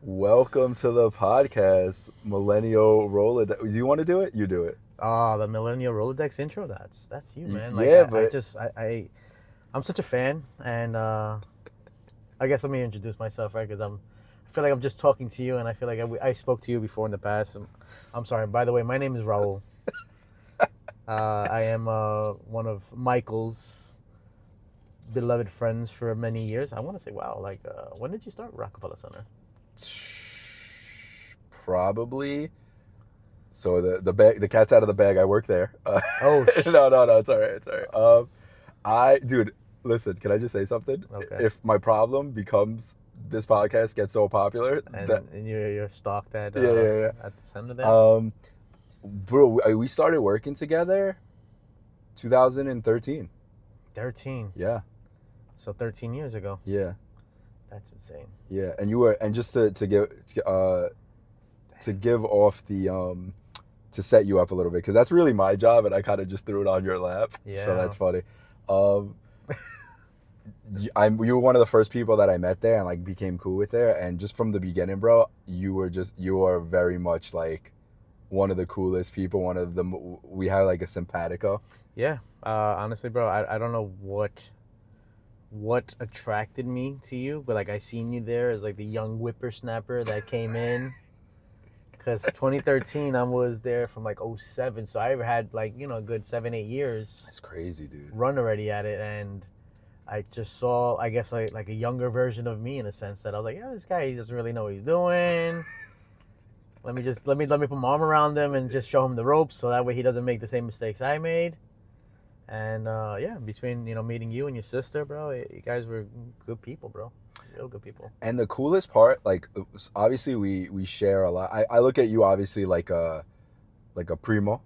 Welcome to the podcast, Millennial Rolodex. Do you want to do it? You do it. Oh, the Millennial Rolodex intro. That's you, man. Like Yeah, I but just I'm such a fan, and I guess let me introduce myself, right? Because I feel like I'm just talking to you, and I feel like I spoke to you before in the past. I'm sorry. By the way, my name is Raul. I am one of Michael's beloved friends for many years. I want to say, wow, like when did you start Rockefeller Center? probably. So the bag, the cat's out of the bag. I work there. Oh, No, it's all right. It's all right. Dude, listen. Can I just say something? okay. If my problem becomes this podcast gets so popular, And you're stalked at yeah. at the center there. Bro, we started working together, 2013. 13. Yeah, So 13 years ago. yeah. That's insane. Yeah, and you were, and just to give off the to set you up a little bit, because that's really my job, and I kind of just threw it on your lap. Yeah. So that's funny. You were one of the first people that I met there and like became cool with there, and just from the beginning, bro, you are very much like one of the coolest people. We had like a simpatico. Yeah. Honestly, bro, I don't know what attracted me to you, but like I seen you there as like the young whippersnapper that came in. Because 2013, I was there from like '07, so I had like, a good 7-8 years That's crazy, dude. run already at it, and I just saw, I guess, like a younger version of me in a sense that I was like, yeah, this guy, he doesn't really know what he's doing. Let me put my arm around him and just show him the ropes, so that way he doesn't make the same mistakes I made. And yeah, between meeting you and your sister, bro, you guys were good people, bro. Real good people. And the coolest part, like, obviously we share a lot. I look at you obviously like a primo,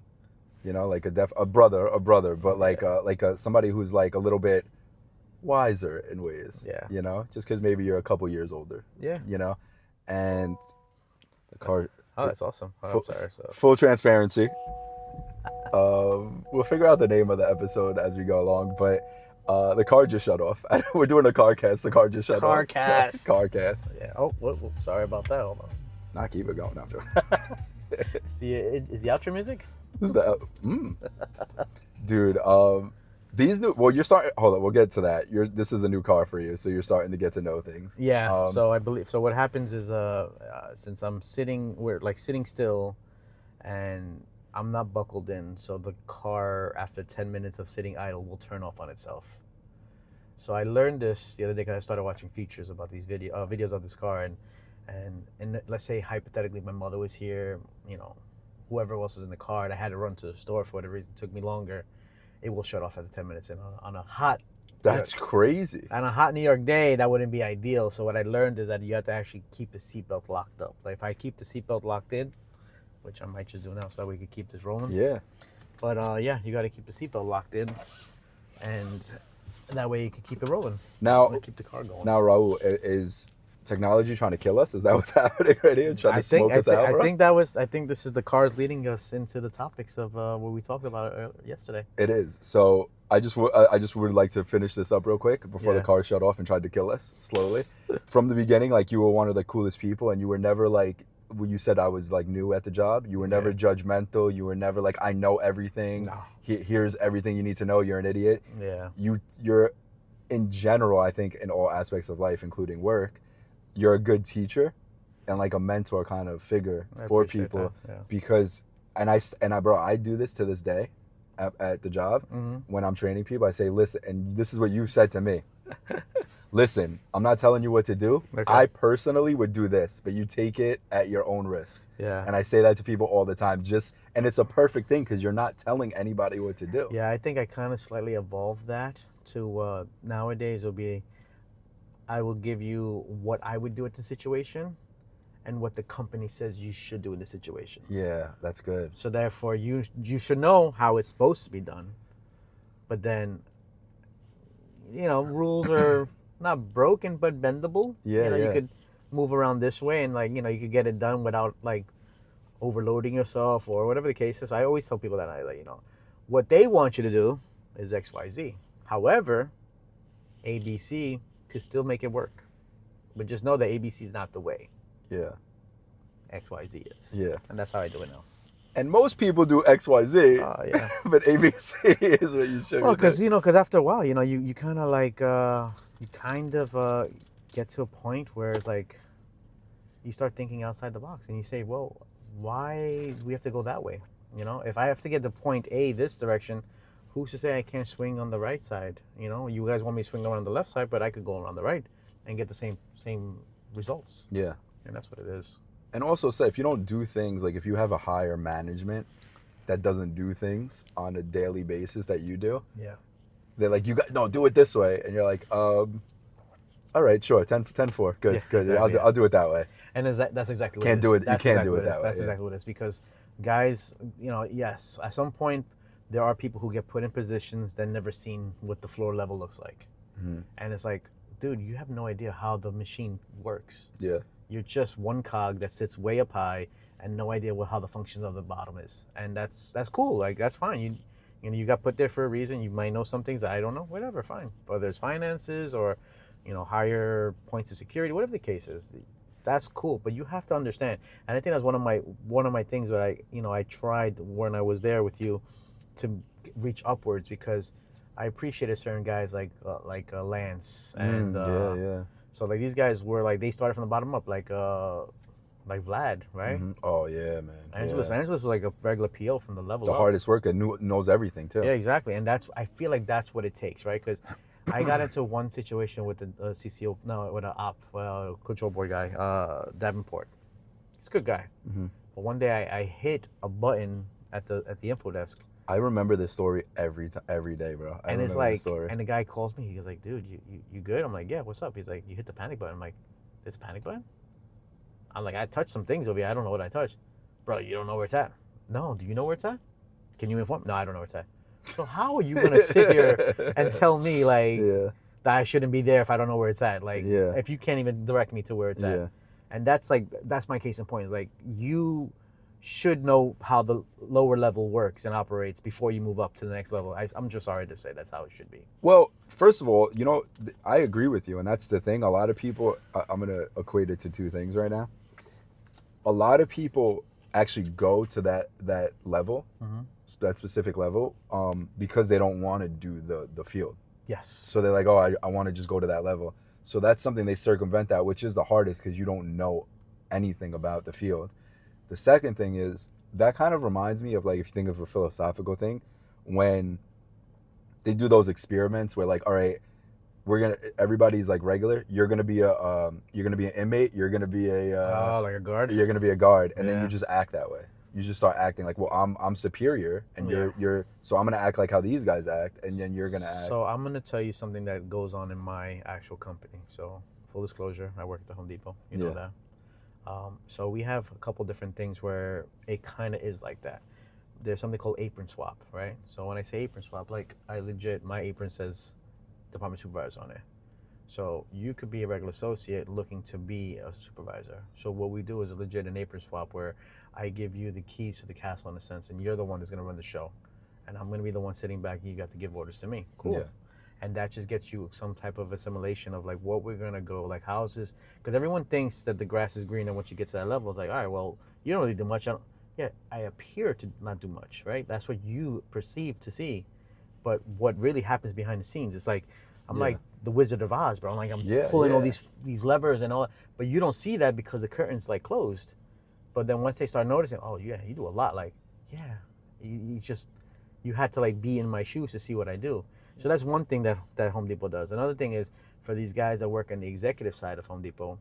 like a brother, but like somebody who's like a little bit wiser in ways. Yeah. Just because maybe you're a couple years older. Yeah. And the car. Oh, that's awesome. Oh, I'm sorry. So. Full transparency. We'll figure out the name of the episode as we go along, but the car just shut off. We're doing a car cast. The car just shut Car off. cast. Car cast. Yeah. Oh, sorry about that. Hold on. Nah, keep it going. After. Is the outro music? This is the dude. These new. Well, you're starting. Hold on. We'll get to that. This is a new car for you, so you're starting to get to know things. Yeah. So I believe. So what happens is, since we're like sitting still, and I'm not buckled in, so the car after 10 minutes of sitting idle will turn off on itself. So I learned this the other day because I started watching features about these videos of this car, and let's say hypothetically my mother was here, whoever else was in the car, and I had to run to the store for whatever reason, it took me longer. It will shut off after 10 minutes, and on a hot. That's crazy. On a hot New York day, that wouldn't be ideal. So what I learned is that you have to actually keep the seatbelt locked up. Like if I keep the seatbelt locked in, which I might just do now so that we could keep this rolling. Yeah. But yeah, you got to keep the seatbelt locked in, and that way you can keep it rolling. Now, keep the car going. Now, Raul, is technology trying to kill us? Is that what's happening right here? Trying to smoke us out, bro? I think this is the cars leading us into the topics of what we talked about yesterday. It is. So I just would like to finish this up real quick before the car shut off and tried to kill us slowly. From the beginning, like you were one of the coolest people, and you were never like, when you said I was like new at the job, you were never judgmental. You were never like, I know everything. No. Here's everything you need to know. You're an idiot. Yeah. You're in general, I think, in all aspects of life, including work, you're a good teacher and like a mentor kind of figure for people. Yeah. Because bro, I do this to this day at the job. Mm-hmm. When I'm training people, I say, listen, and this is what you said to me. Listen, I'm not telling you what to do. Okay. I personally would do this, but you take it at your own risk. Yeah. And I say that to people all the time. And it's a perfect thing because you're not telling anybody what to do. Yeah, I think I kind of slightly evolved that to nowadays it'll be, I will give you what I would do at the situation and what the company says you should do in the situation. Yeah, that's good. So therefore you should know how it's supposed to be done. But then, rules are not broken but bendable. Yeah, You could move around this way and you could get it done without like overloading yourself or whatever the case is. I always tell people that what they want you to do is XYZ. However, ABC could still make it work. But just know that ABC is not the way. Yeah. XYZ is. Yeah. And that's how I do it now. And most people do XYZ. Oh, yeah. But ABC is what you should Well, be doing. because after a while, you kind of like, get to a point where it's like, you start thinking outside the box and you say, well, why do we have to go that way? If I have to get to point A this direction, who's to say I can't swing on the right side? You guys want me to swing around the left side, but I could go around the right and get the same results. Yeah. And that's what it is. And also, say, if you don't do things, like if you have a higher management that doesn't do things on a daily basis that you do, yeah, they're like, do it this way. And you're like, all right, sure, 10-4, good, yeah, good. Exactly, I'll do it that way. And that's exactly what Can't it is. do it. That's You can't exactly do it what that way. That's yeah. exactly what it is. Because guys, yes, at some point, there are people who get put in positions that never seen what the floor level looks like. Mm-hmm. And it's like, dude, you have no idea how the machine works. Yeah. You're just one cog that sits way up high and no idea how the functions of the bottom is. And that's cool. Like, that's fine. You got put there for a reason. You might know some things that I don't know. Whatever, fine. Whether it's finances or, higher points of security, whatever the case is, that's cool. But you have to understand. And I think that's one of my things that I tried when I was there with you to reach upwards, because I appreciated certain guys like Lance and yeah. So like these guys were like, they started from the bottom up, like Vlad, right? Mm-hmm. Oh yeah, man. Angeles was like a regular PO from the level the up. hardest worker, knows everything too. Yeah, exactly. And I feel like that's what it takes, right? Because I got into one situation with the CCO, no, with an control board guy, Davenport. He's a good guy. Mm-hmm. But one day I hit a button at the info desk. I remember this story every day, bro. And it's like, and the guy calls me. He goes like, "Dude, you good?" I'm like, "Yeah, what's up?" He's like, "You hit the panic button." I'm like, "There's a panic button?" I'm like, "I touched some things over here. I don't know what I touched." "Bro, you don't know where it's at?" "No, do you know where it's at? Can you inform?" "No, I don't know where it's at." So how are you gonna sit here and tell me like that I shouldn't be there if I don't know where it's at? Like, if you can't even direct me to where it's at. And that's my case in point. Is like, you should know how the lower level works and operates before you move up to the next level. I'm just sorry to say that's how it should be. Well, first of all, I agree with you, and that's the thing. A lot of people, I'm going to equate it to two things right now. A lot of people actually go to that level, mm-hmm. that specific level, because they don't want to do the field. Yes. So they're like, oh, I want to just go to that level. So that's something they circumvent that, which is the hardest because you don't know anything about the field. The second thing is, that kind of reminds me of, like, if you think of a philosophical thing, when they do those experiments where, like, all right, everybody's like regular. You're gonna be an inmate. You're gonna be like a guard. You're gonna be a guard, and then you just act that way. You just start acting like, well, I'm superior, and you're so I'm gonna act like how these guys act, and then you're gonna act. So I'm gonna tell you something that goes on in my actual company. So full disclosure, I work at the Home Depot. You know that. So we have a couple different things where it kind of is like that. There's something called apron swap, right? So when I say apron swap, like, my apron says department supervisor on it. So you could be a regular associate looking to be a supervisor. So what we do is a legit an apron swap where I give you the keys to the castle in a sense, and you're the one that's gonna run the show. And I'm gonna be the one sitting back, and you got to give orders to me. Cool. Yeah. And that just gets you some type of assimilation of, like, what we're gonna go, like, how is this? Because everyone thinks that the grass is greener once you get to that level. It's like, all right, well, you don't really do much. I appear to not do much, right? That's what you perceive to see. But what really happens behind the scenes, it's like, I'm like the Wizard of Oz, bro. I'm pulling all these levers and all that. But you don't see that because the curtain's, like, closed. But then once they start noticing, oh, yeah, you do a lot. Like, yeah, you had to, like, be in my shoes to see what I do. So that's one thing that Home Depot does. Another thing is, for these guys that work on the executive side of Home Depot,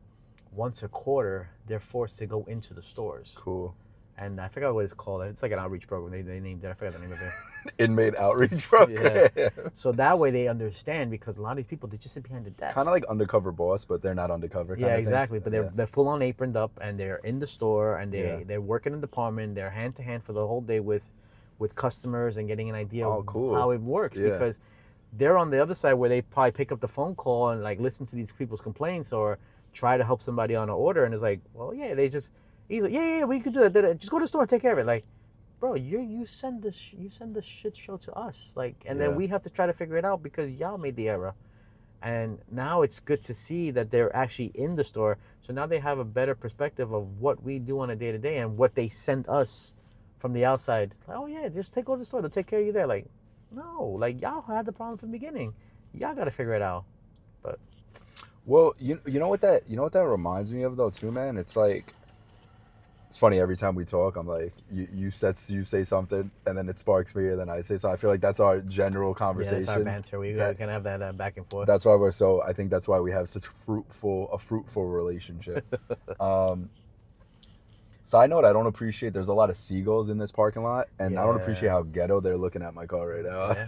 once a quarter, they're forced to go into the stores. Cool. And I forgot what it's called. It's like an outreach program. They named it. I forgot the name of it. Inmate outreach program. Yeah. So that way they understand, because a lot of these people, they just sit behind the desk. Kind of like undercover boss, but they're not undercover. Yeah, exactly. But they're full on aproned up, and they're in the store, and they're working in the department. They're hand to hand for the whole day with customers and getting an idea of how it works. Yeah. Because they're on the other side where they probably pick up the phone call and, like, listen to these people's complaints or try to help somebody on an order, and it's like, well, yeah, he's like, yeah, we could do that. Just go to the store and take care of it. Like, bro, you send this shit show to us, like, and then we have to try to figure it out because y'all made the error. And now it's good to see that they're actually in the store. So now they have a better perspective of what we do on a day to day and what they send us from the outside. Like, oh yeah, just go to the store. They'll take care of you there. Like, no, like y'all had the problem from the beginning. Y'all got to figure it out. But well, you know what that reminds me of though too, man. It's like, it's funny every time we talk. I'm like, you say something, and then it sparks me, and then I say so. I feel like that's our general conversation. Yeah, that's our banter. We can have that back and forth. That's why we're so. I think that's why we have such a fruitful relationship. Side note: I don't appreciate. There's a lot of seagulls in this parking lot, and I don't appreciate how ghetto they're looking at my car right now. Yeah.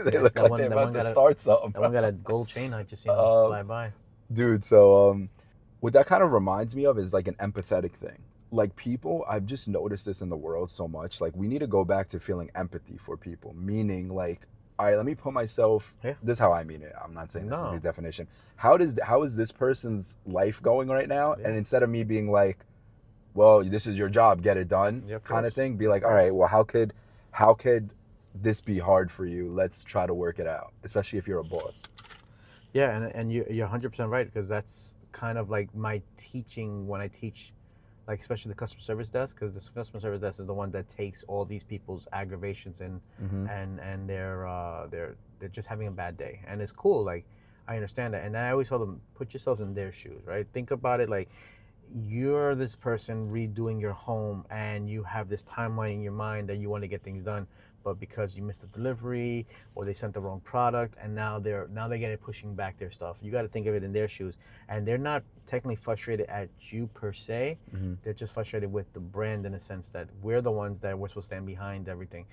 They look like they're about to start something. That one got a gold chain. I just seen fly by. Dude, so what that kind of reminds me of is like an empathetic thing. Like people, I've just noticed this in the world so much. Like we need to go back to feeling empathy for people. Meaning, like, all right, let me put myself. Yeah. This is how I mean it. I'm not saying this is the definition. How is this person's life going right now? Yeah. And instead of me being like, well, this is your job, get it done, kind of thing. Be like, all right, well, how could this be hard for you? Let's try to work it out, especially if you're a boss. Yeah, and you're 100% right, because that's kind of like my teaching when I teach, like especially the customer service desk, because the customer service desk is the one that takes all these people's aggravations and they're just having a bad day, and it's cool. Like I understand that, and I always tell them, put yourselves in their shoes, right? Think about it like you're this person redoing your home, and you have this timeline in your mind that you want to get things done, but because you missed a delivery or they sent the wrong product, and now they're getting pushing back their stuff. You got to think of it in their shoes, and they're not technically frustrated at you per se. They're just frustrated with the brand in the sense that we're the ones that we're supposed to stand behind everything.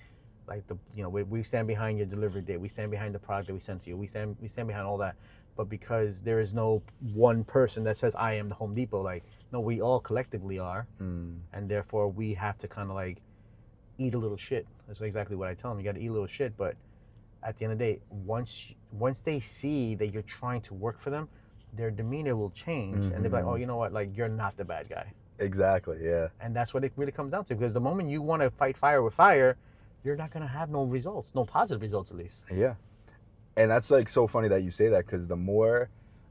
Like we stand behind your delivery date, we stand behind the product that we sent to you, we stand behind all that. But because there is no one person that says I am the Home Depot, like no, we all collectively are, and therefore we have to kind of like eat a little shit. That's exactly what I tell them. You got to eat a little shit, but at the end of the day, once they see that you're trying to work for them, their demeanor will change, and they're like, oh, you know what? Like you're not the bad guy. Exactly. Yeah. And that's what it really comes down to. Because the moment you want to fight fire with fire, you're not gonna have no results, no positive results at least. Yeah. And that's like so funny that you say that, because the more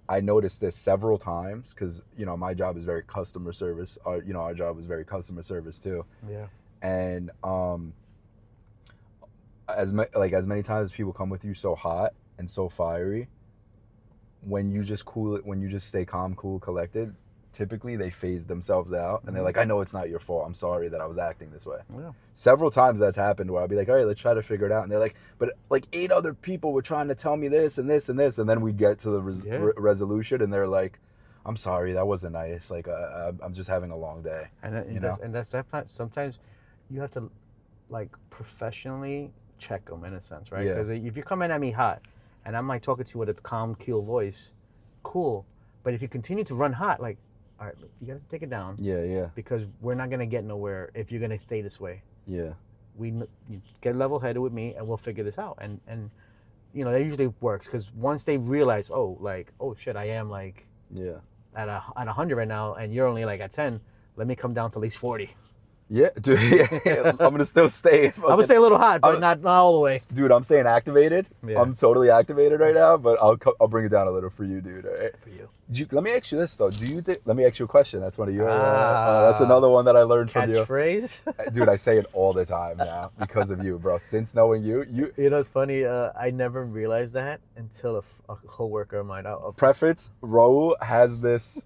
I noticed this several times, because my job is very customer service. Our job is very customer service too. Yeah. And as many times as people come with you so hot and so fiery, when you just stay calm, cool, collected, typically they phase themselves out, and they're like, I know it's not your fault. I'm sorry that I was acting this way. Yeah. Several times that's happened where I'll be like, all right, let's try to figure it out. And they're like, but like 8 other people were trying to tell me this and this and this. And then we get to the resolution, and they're like, I'm sorry, that wasn't nice. Like, I'm just having a long day. And that's sometimes you have to like professionally check them in a sense, right? Because if you're coming at me hot and I'm like talking to you with a calm, cool voice, cool. But if you continue to run hot, like, all right, you got to take it down. Yeah. Because we're not going to get nowhere if you're going to stay this way. Yeah. You get level-headed with me, and we'll figure this out. And that usually works, because once they realize, oh shit, I am like at 100 right now, and you're only like at 10, let me come down to at least 40. Yeah, dude. I'm gonna still stay. I'm gonna stay a little hot, but not all the way. Dude, I'm staying activated. Yeah. I'm totally activated right now, but I'll bring it down a little for you, dude. All right? For you. Let me ask you this though. Let me ask you a question. That's one of your. That's another one that I learned from you. Catchphrase. Dude, I say it all the time now because of you, bro. Since knowing you. You know, it's funny. I never realized that until a coworker of mine. Preface: Raul has this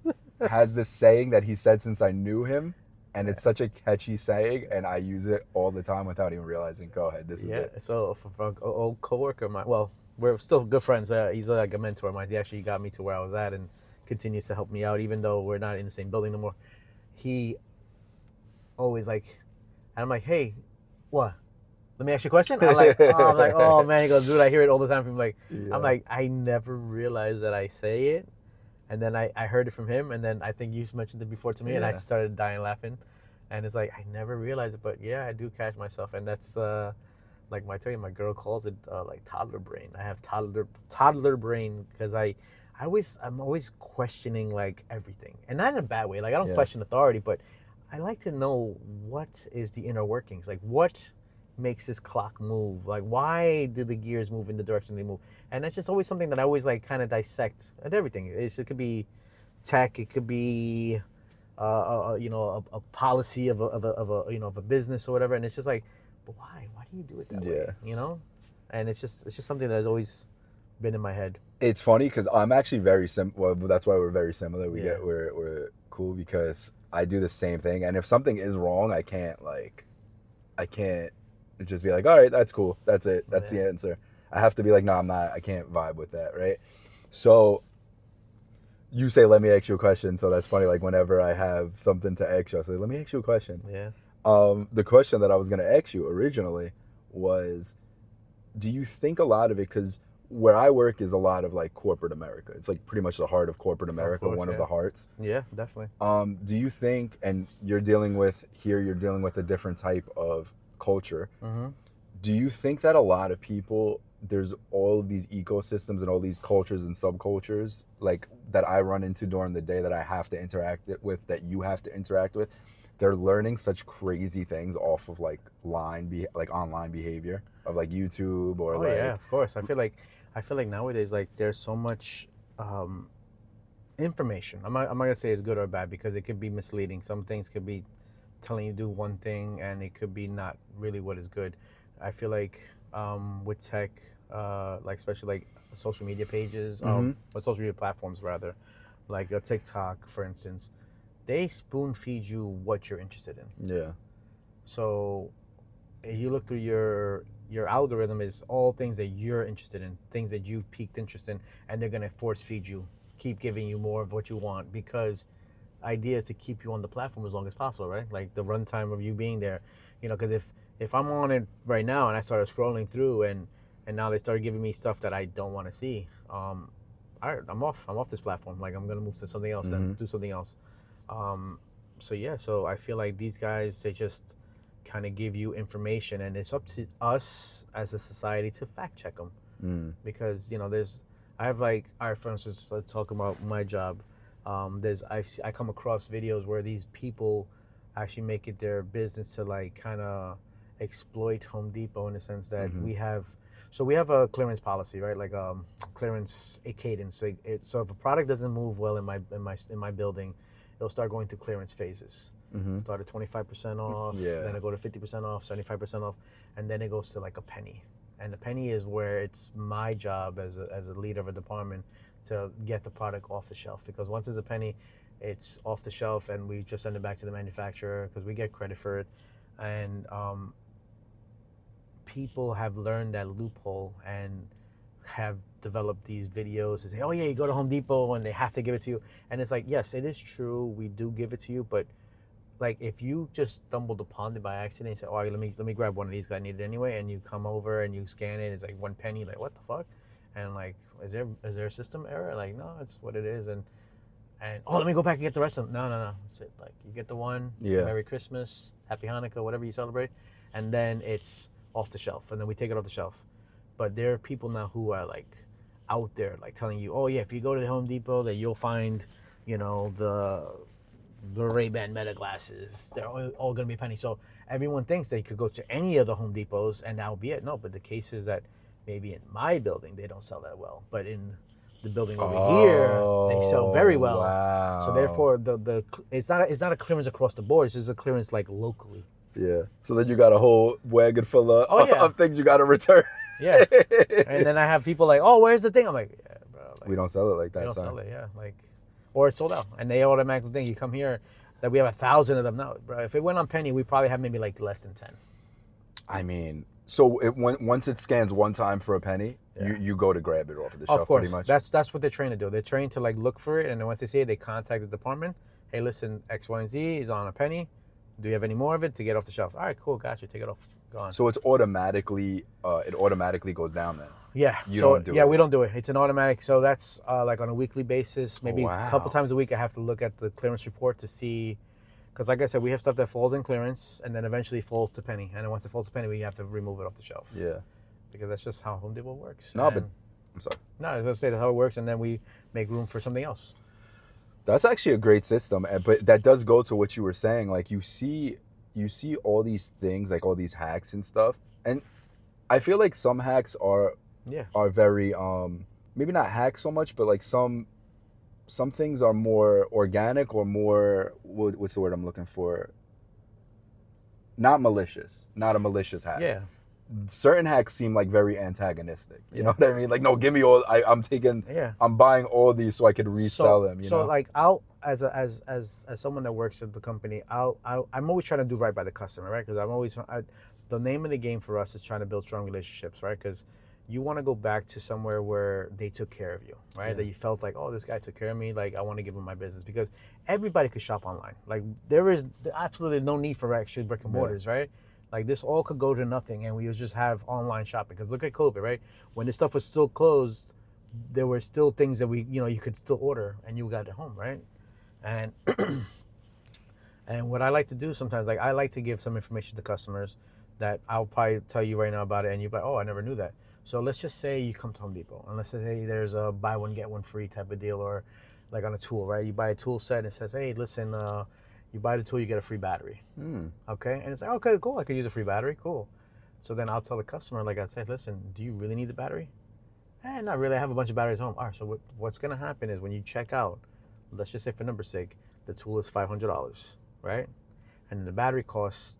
saying that he said since I knew him. And it's such a catchy saying, and I use it all the time without even realizing. Go ahead, this is it. Yeah, so for an old coworker of mine, well, we're still good friends. He's like a mentor of mine. He actually got me to where I was at and continues to help me out, even though we're not in the same building no more. He always and I'm like, hey, what? Let me ask you a question? I'm like, oh man. He goes, dude, I hear it all the time from him. I'm like, I never realized that I say it. And then I heard it from him, and then I think you mentioned it before to me, and I started dying laughing. And it's like, I never realized it, but yeah, I do catch myself. And that's, like I tell you, my girl calls it like toddler brain. I have toddler brain, because I'm always questioning like everything. And not in a bad way. Like I don't question authority, but I like to know what is the inner workings. Like what makes this clock move? Like, why do the gears move in the direction they move? And that's just always something that I always like kind of dissect at everything. It could be tech, it could be, a policy of a business or whatever. And it's just like, but why? Why do you do it that way? You know? And it's just something that has always been in my head. It's funny because I'm actually very well, that's why we're very similar. We're cool because I do the same thing. And if something is wrong, I can't just be like, all right, that's cool. That's it. That's the answer. I have to be like, no, I'm not. I can't vibe with that, right? So you say, let me ask you a question. So that's funny. Like whenever I have something to ask you, I say, let me ask you a question. Yeah. The question that I was going to ask you originally was, do you think a lot of it, because where I work is a lot of like corporate America. It's like pretty much the heart of corporate America, of course, of the hearts. Yeah, definitely. Do you think, and you're dealing with a different type of culture. Mm-hmm. Do you think that a lot of people, there's all of these ecosystems and all these cultures and subcultures like that I run into during the day that I have to interact with, that you have to interact with, they're learning such crazy things off of like online behavior of like YouTube or yeah, of course. I feel like nowadays like there's so much information. I'm not gonna say it's good or bad because it could be misleading. Some things could be telling you to do one thing and it could be not really what is good. I feel like with tech, like especially like social media pages, or social media platforms rather, like a TikTok, for instance, they spoon feed you what you're interested in. Yeah. So if you look through your algorithm is all things that you're interested in, things that you've piqued interest in, and they're gonna force feed you, keep giving you more of what you want because idea is to keep you on the platform as long as possible, right? Like the runtime of you being there, because if I'm on it right now and I started scrolling through and now they started giving me stuff that I don't want to see, all right, I'm off this platform. Like I'm gonna move to something else, then do something else. So I feel like these guys, they just kind of give you information and it's up to us as a society to fact check them because I have like, all right, for instance, let's talk about my job. I come across videos where these people actually make it their business to like kind of exploit Home Depot in the sense that we have a clearance policy, right? Like clearance, a cadence. So if a product doesn't move well in my building, it'll start going through clearance phases. Start at 25% off, then it go to 50% off, 75% off, and then it goes to like a penny. And the penny is where it's my job as a leader of a department to get the product off the shelf, because once it's a penny, it's off the shelf and we just send it back to the manufacturer because we get credit for it. And people have learned that loophole and have developed these videos to say, oh yeah, you go to Home Depot and they have to give it to you. And it's like, yes, it is true, we do give it to you, but like if you just stumbled upon it by accident and say, oh, let me grab one of these, I need it anyway, and you come over and you scan it, it's like 1 penny, like what the fuck? And like, is there a system error? Like, no, it's what it is. And oh, let me go back and get the rest of them. No. That's it. Like, you get the one. Yeah. Merry Christmas, Happy Hanukkah, whatever you celebrate, and then it's off the shelf, and then we take it off the shelf. But there are people now who are like out there, like telling you, oh yeah, if you go to the Home Depot, that you'll find, the Ray-Ban Meta glasses. They're all gonna be a penny. So everyone thinks they could go to any of the Home Depots and that'll be it. No, but the case is that maybe in my building they don't sell that well, but in the building over here they sell very well. Wow. So therefore it's not a clearance across the board, it's just a clearance like locally. Yeah. So then you got a whole wagon full of things you got to return. Yeah. And then I have people like, oh, where's the thing? I'm like, yeah, bro. Like, we don't sell it like that. We don't sell it, yeah. Like, or it's sold out, and they automatically think you come here that we have 1,000 of them. No, bro. If it went on penny, we probably have maybe like less than 10. I mean, so once it scans one time for a penny, you go to grab it off of the shelf. Of course, pretty much. That's what they're trained to do. They're trained to like look for it, and then once they see it, they contact the department. Hey, listen, X, Y, and Z is on a penny. Do you have any more of it to get off the shelf? All right, cool, gotcha. Take it off. Gone. So it's automatically goes down then. Yeah. We don't do it. It's an automatic. So that's like on a weekly basis, maybe a couple times a week. I have to look at the clearance report to see, because like I said, we have stuff that falls in clearance and then eventually falls to penny. And then once it falls to penny, we have to remove it off the shelf. Yeah. Because that's just how Home Depot works. No, but I'm sorry. No, as I say, that's how it works, and then we make room for something else. That's actually a great system, but that does go to what you were saying. Like you see you see all these things, like all these hacks and stuff, and I feel like some hacks are very maybe not hacks so much, but like some things are more organic or more, what's the word I'm looking for? Not malicious, not a malicious hack. Yeah. Certain hacks seem like very antagonistic. You know what I mean? Like, no, give me all. I'm buying all these so I could resell them. You know? Like as someone that works at the company, I'm always trying to do right by the customer, right? Because the name of the game for us is trying to build strong relationships, right? Because you want to go back to somewhere where they took care of you, right? That you felt like, oh, this guy took care of me. Like, I want to give him my business, because everybody could shop online. Like, there is absolutely no need for actually brick and mortars, right? Like, this all could go to nothing, and we would just have online shopping. Because look at COVID, right? When this stuff was still closed, there were still things that you could still order, and you got it home, right? And and what I like to do sometimes, like, I like to give some information to customers that I'll probably tell you right now about it, and you're like, oh, I never knew that. So let's just say you come to Home Depot, and let's say there's a buy one, get one free type of deal, or like on a tool, right? You buy a tool set and it says, hey, listen, you buy the tool, you get a free battery. Okay? And it's like, okay, cool, I could use a free battery, cool. So then I'll tell the customer, like I said, listen, do you really need the battery? Not really, I have a bunch of batteries home. All right, so what's gonna happen is when you check out, let's just say for number's sake, the tool is $500, right? And the battery costs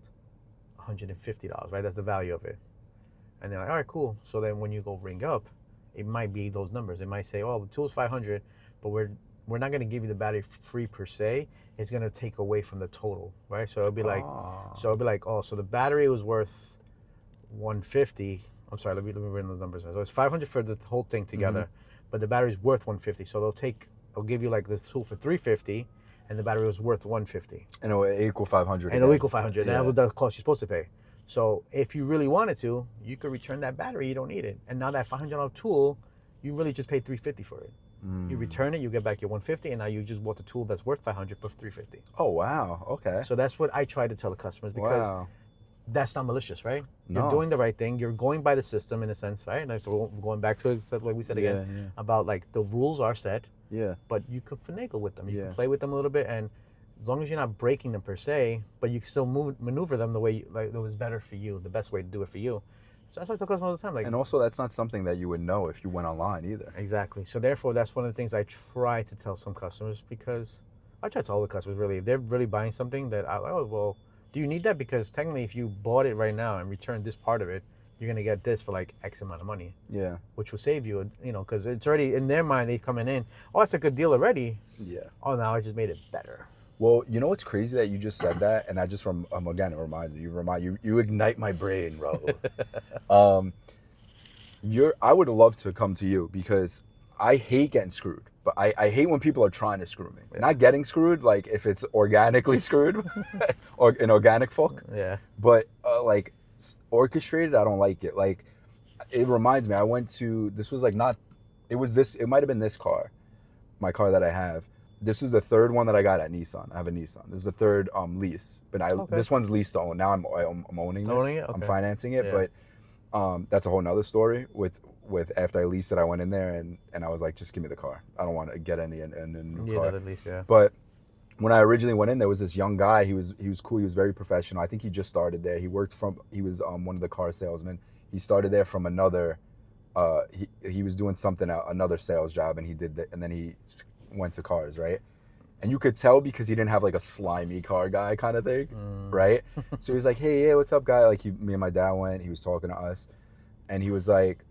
$150, right? That's the value of it. And they're like, all right, cool. So then when you go ring up, it might be those numbers. It might say, oh, the tool's 500, but we're not going to give you the battery free per se. It's going to take away from the total, right? So it'll be like, oh, so the battery was worth 150. I'm sorry, let me run those numbers. So it's 500 for the whole thing together, but the battery's worth 150. So they'll give you like the tool for 350, and the battery was worth 150. And it'll equal 500. And it'll equal 500. That's the cost you're supposed to pay. So if you really wanted to, you could return that battery. You don't need it. And now that $500 tool, you really just paid $350 for it. You return it, you get back your $150, and now you just bought the tool that's worth $500 for $350. Oh, wow. Okay. So that's what I try to tell the customers, because that's not malicious, right? No. You're doing the right thing. You're going by the system in a sense, right? And so going back to it, like we said again, about like the rules are set, but you could finagle with them. You can play with them a little bit, and as long as you're not breaking them per se, but you can still maneuver them the way that was better for you, the best way to do it for you. So that's what I tell customers all the time. Like, and also, that's not something that you would know if you went online either. Exactly. So therefore, that's one of the things I try to tell some customers, because I try to tell all the customers, really, if they're really buying something that do you need that? Because technically, if you bought it right now and returned this part of it, you're going to get this for like X amount of money. Yeah. Which will save you, because it's already in their mind, they coming in, oh, that's a good deal already. Yeah. Oh, now I just made it better. Well, you know what's crazy that you just said that, and that just again, it reminds me. You ignite my brain, Raul. I would love to come to you, because I hate getting screwed, but I hate when people are trying to screw me. Yeah. Not getting screwed, like if it's organically screwed, or an organic folk. Yeah. But like orchestrated, I don't like it. Like, it reminds me. I went to, this was like not. It might have been this car, my car that I have. This is the third one that I got at Nissan. I have a Nissan. This is the third lease, but this one's leased to own. Now I'm owning this. Owning it? Okay. I'm financing it, but that's a whole nother story. With after I leased it, I went in there and I was like, just give me the car. I don't want to get any in a new car. Another lease, yeah. But when I originally went in, there was this young guy. He was cool. He was very professional. I think he just started there. He was one of the car salesmen. He started there from another. He was doing something, another sales job, and he did that, and then he went to cars, right? And you could tell because he didn't have like a slimy car guy kind of thing, right? So he was like, hey, what's up, guy? Like, me and my dad went, he was talking to us, and he's like,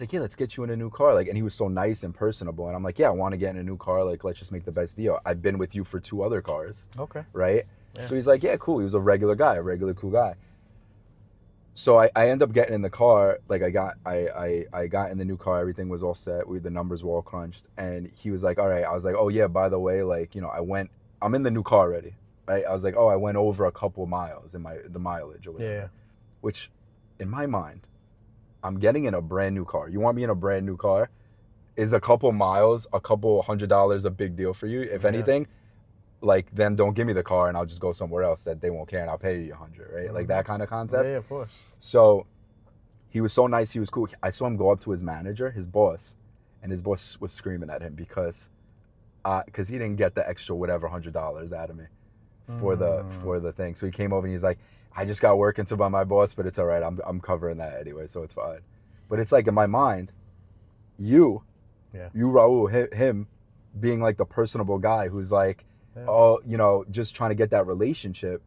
yeah, let's get you in a new car. Like, and he was so nice and personable. And I'm like, yeah, I want to get in a new car. Like, let's just make the best deal. I've been with you for 2 other cars. Okay. Right? Yeah. So he's like, yeah, cool. He was a regular guy, a regular cool guy. So I end up getting in the car. Like, I got in the new car. Everything was all set. The numbers were all crunched. And he was like, all right. I was like, oh yeah, by the way, like, I'm in the new car already. Right? I was like, oh, I went over a couple miles in the mileage or whatever. Yeah. Which, in my mind, I'm getting in a brand new car. You want me in a brand new car? Is a couple miles, a couple $100 a big deal for you? If anything, like, then don't give me the car and I'll just go somewhere else that they won't care and I'll pay you $100, right? Mm-hmm. Like that kind of concept. Yeah, of course. So he was so nice. He was cool. I saw him go up to his manager, his boss, and his boss was screaming at him because he didn't get the extra whatever $100 out of me. for the thing. So he came over and he's like, I just got work into by my boss, but it's all right. I'm covering that anyway, so it's fine. But it's like in my mind, you Raul, him being like the personable guy who's like, oh, you know, just trying to get that relationship.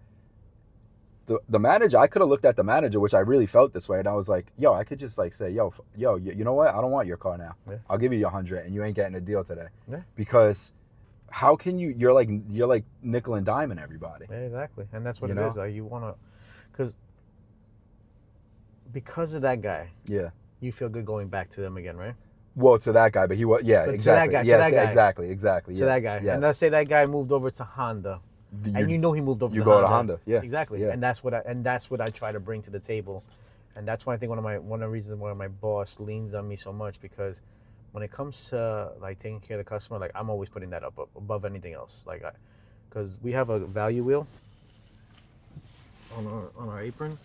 The manager, I could have looked at the manager, which I really felt this way, and I was like, yo, I could just like say, yo, you know what? I don't want your car now. Yeah. I'll give you your 100, and you ain't getting a deal today. Yeah. Because how can you're like nickel and diming everybody. Yeah, exactly, and that's what it is. Like you want to, because of that guy. Yeah. You feel good going back to them again, right? Well, to that guy, but he was, exactly. To that guy, exactly. To that guy. Yes. And let's say that guy moved over to Honda. And you know he moved over to Honda. You go to Honda, yeah. Exactly. Yeah. And that's what I try to bring to the table. And that's why I think one of the reasons why my boss leans on me so much, because when it comes to like taking care of the customer, like I'm always putting that up above anything else. Like because we have a value wheel on our apron.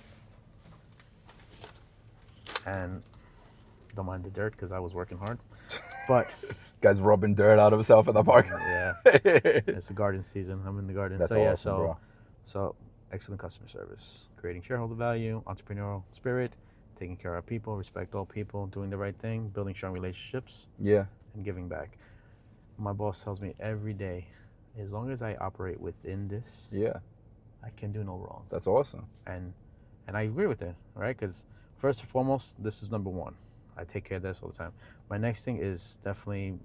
And don't mind the dirt because I was working hard. But guy's rubbing dirt out of himself in the park. Yeah, it's the garden season. I'm in the garden. That's awesome, bro. So excellent customer service, creating shareholder value, entrepreneurial spirit, taking care of our people, respect all people, doing the right thing, building strong relationships. Yeah, and giving back. My boss tells me every day, as long as I operate within this, I can do no wrong. That's awesome. And I agree with that, right? Because first and foremost, this is number one. I take care of this all the time. My next thing is definitely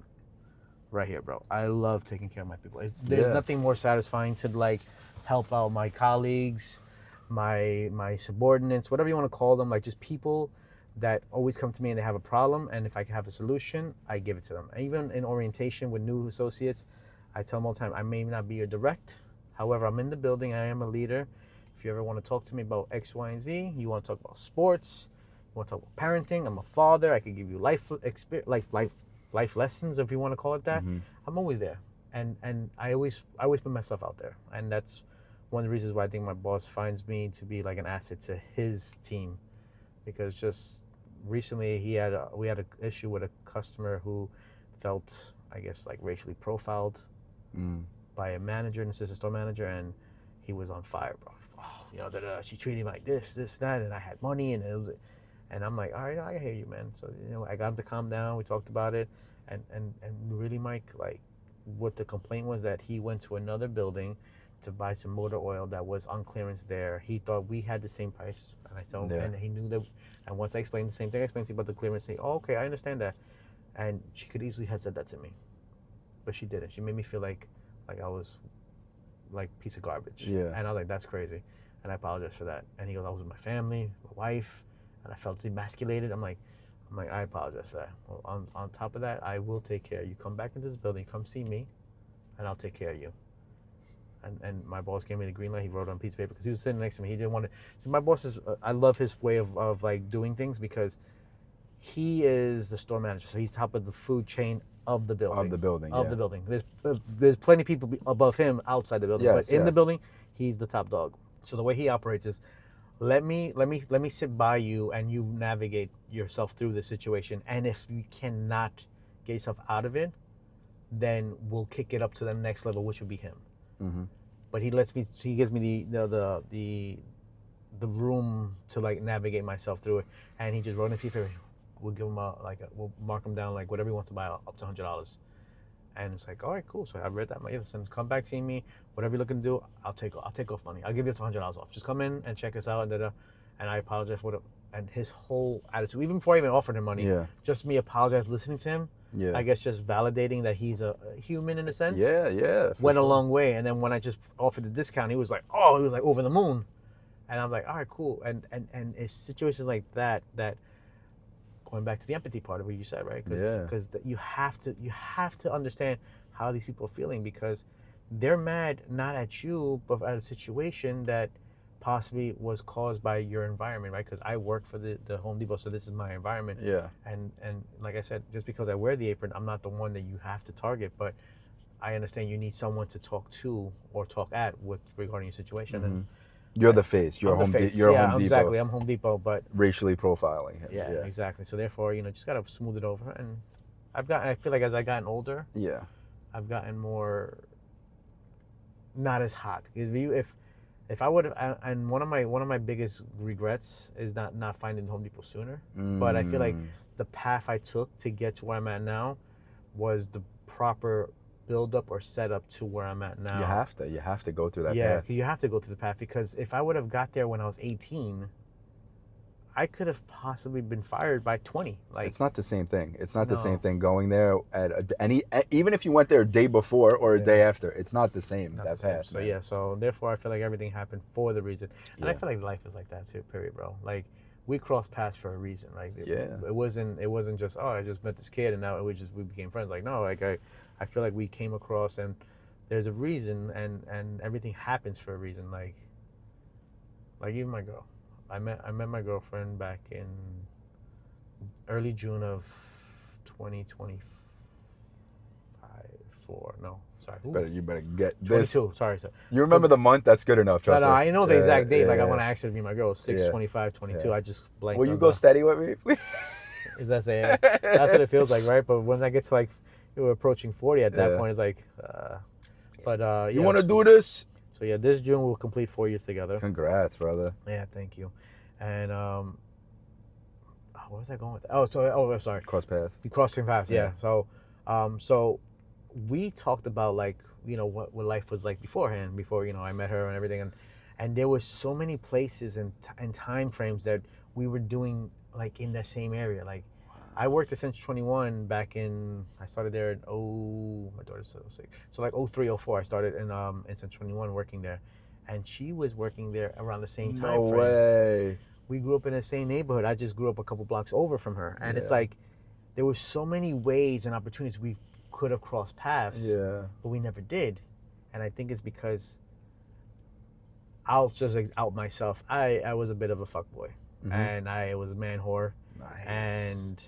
right here, bro. I love taking care of my people. There's nothing more satisfying to like help out my colleagues, my subordinates, whatever you want to call them, like just people that always come to me and they have a problem, and if I can have a solution, I give it to them. Even in orientation with new associates, I tell them all the time, I may not be your direct, however, I'm in the building, I am a leader. If you ever want to talk to me about X, Y, and Z, you want to talk about sports, you want to talk about parenting, I'm a father, I can give you life lessons, if you want to call it that. Mm-hmm. I'm always there. And I always put myself out there. And that's one of the reasons why I think my boss finds me to be like an asset to his team. Because just recently we had an issue with a customer who felt, I guess, like racially profiled by a manager, an assistant store manager, and he was on fire, bro. Oh, you know, she treated me like this, that, and I had money, and I'm like, all right, I hear you, man. So, you know, I got him to calm down. We talked about it, and really, Mike, like, what the complaint was that he went to another building to buy some motor oil that was on clearance there. He thought we had the same price, and I told him, and he knew that. And once I explained the same thing, I explained to you about the clearance, say, oh, okay, I understand that. And she could easily have said that to me, but she didn't. She made me feel like I was like a piece of garbage. Yeah. And I was like, that's crazy. And I apologize for that. And he goes, I was with my family, my wife, and I felt emasculated. I'm like, I apologize for that. Well, on top of that, I will take care of you. Come back into this building, come see me, and I'll take care of you. And my boss gave me the green light. He wrote on a piece of paper because he was sitting next to me. He didn't want to. So my boss is, I love his way of like doing things because he is the store manager. So he's top of the food chain of the building. Of the building, the building. There's plenty of people above him outside the building. Yes, but in the building, he's the top dog. So the way he operates is, let me sit by you and you navigate yourself through the situation. And if you cannot get yourself out of it, then we'll kick it up to the next level, which would be him. Mm-hmm. But he gives me the room to like navigate myself through it. And he just wrote in a piece of paper. We'll give him we'll mark him down like whatever he wants to buy up to $100. And it's like, all right, cool. So I read that. Listen, come back, see me. Whatever you're looking to do, I'll take off money. I'll give you up to $100 off. Just come in and check us out. And I apologize for and his whole attitude, even before I even offered him money, just me apologize, listening to him. Yeah. I guess just validating that he's a human in a sense. Yeah. Went a long way. And then when I just offered the discount, he was like over the moon. And I'm like, all right, cool. And it's situations like that going back to the empathy part of what you said, right? Because you have to understand how these people are feeling, because they're mad not at you, but at a situation that possibly was caused by your environment, right? Because I work for the Home Depot, so this is my environment. Yeah. And like I said, just because I wear the apron, I'm not the one that you have to target, but I understand you need someone to talk to or talk at regarding your situation. Mm-hmm. And you're the face. You're Home Depot. Exactly. I'm Home Depot, but racially profiling him. Yeah, exactly. So therefore, just gotta smooth it over. And I feel like as I gotten older, I've gotten more not as hot. If I would have, and one of my biggest regrets is not finding Home Depot sooner. But I feel like the path I took to get to where I'm at now was the proper build up or setup to where I'm at now. You have to go through that yeah, path. you have to go through the path, because if I would have got there when I was 18, I could have possibly been fired by 20. Like, it's not the same thing. It's not the same thing going there even if you went there a day before or a day after. It's not the same. That path. So yeah, so therefore I feel like everything happened for the reason, and I feel like life is like that too. Period, bro. Like, we crossed paths for a reason. Like, it wasn't just, oh, I just met this kid and now we became friends. Like, no, like I feel like we came across and there's a reason, and everything happens for a reason. Like even my girl. I met my girlfriend back in early June of 2025. You better get this. 22. Sorry. You remember the month? That's good enough. Trust me. I know the exact date. I want to ask her to be my girl. 6/25/22. I just blanked. Will you go steady with me, please? That's what it feels like, right? But when I get to, like, we're approaching 40 at that point, it's like, you want to do this? So yeah, this June we'll complete 4 years together. Congrats, brother. Yeah, thank you. And where was I going with that? Sorry. Crossing paths. Yeah. So we talked about, like, what life was like beforehand, before I met her and everything, and there was so many places and time frames that we were doing, like, in the same area. Like, I worked at Century 21 back in, I started there in my daughter's so sick. So like 03, 04, I started in Century 21 working there. And she was working there around the same time frame. No way. We grew up in the same neighborhood. I just grew up a couple blocks over from her. And it's like, there were so many ways and opportunities we could have crossed paths, but we never did. And I think it's because I'll just, like, out myself. I was a bit of a fuckboy. And I was a man whore. Nice. And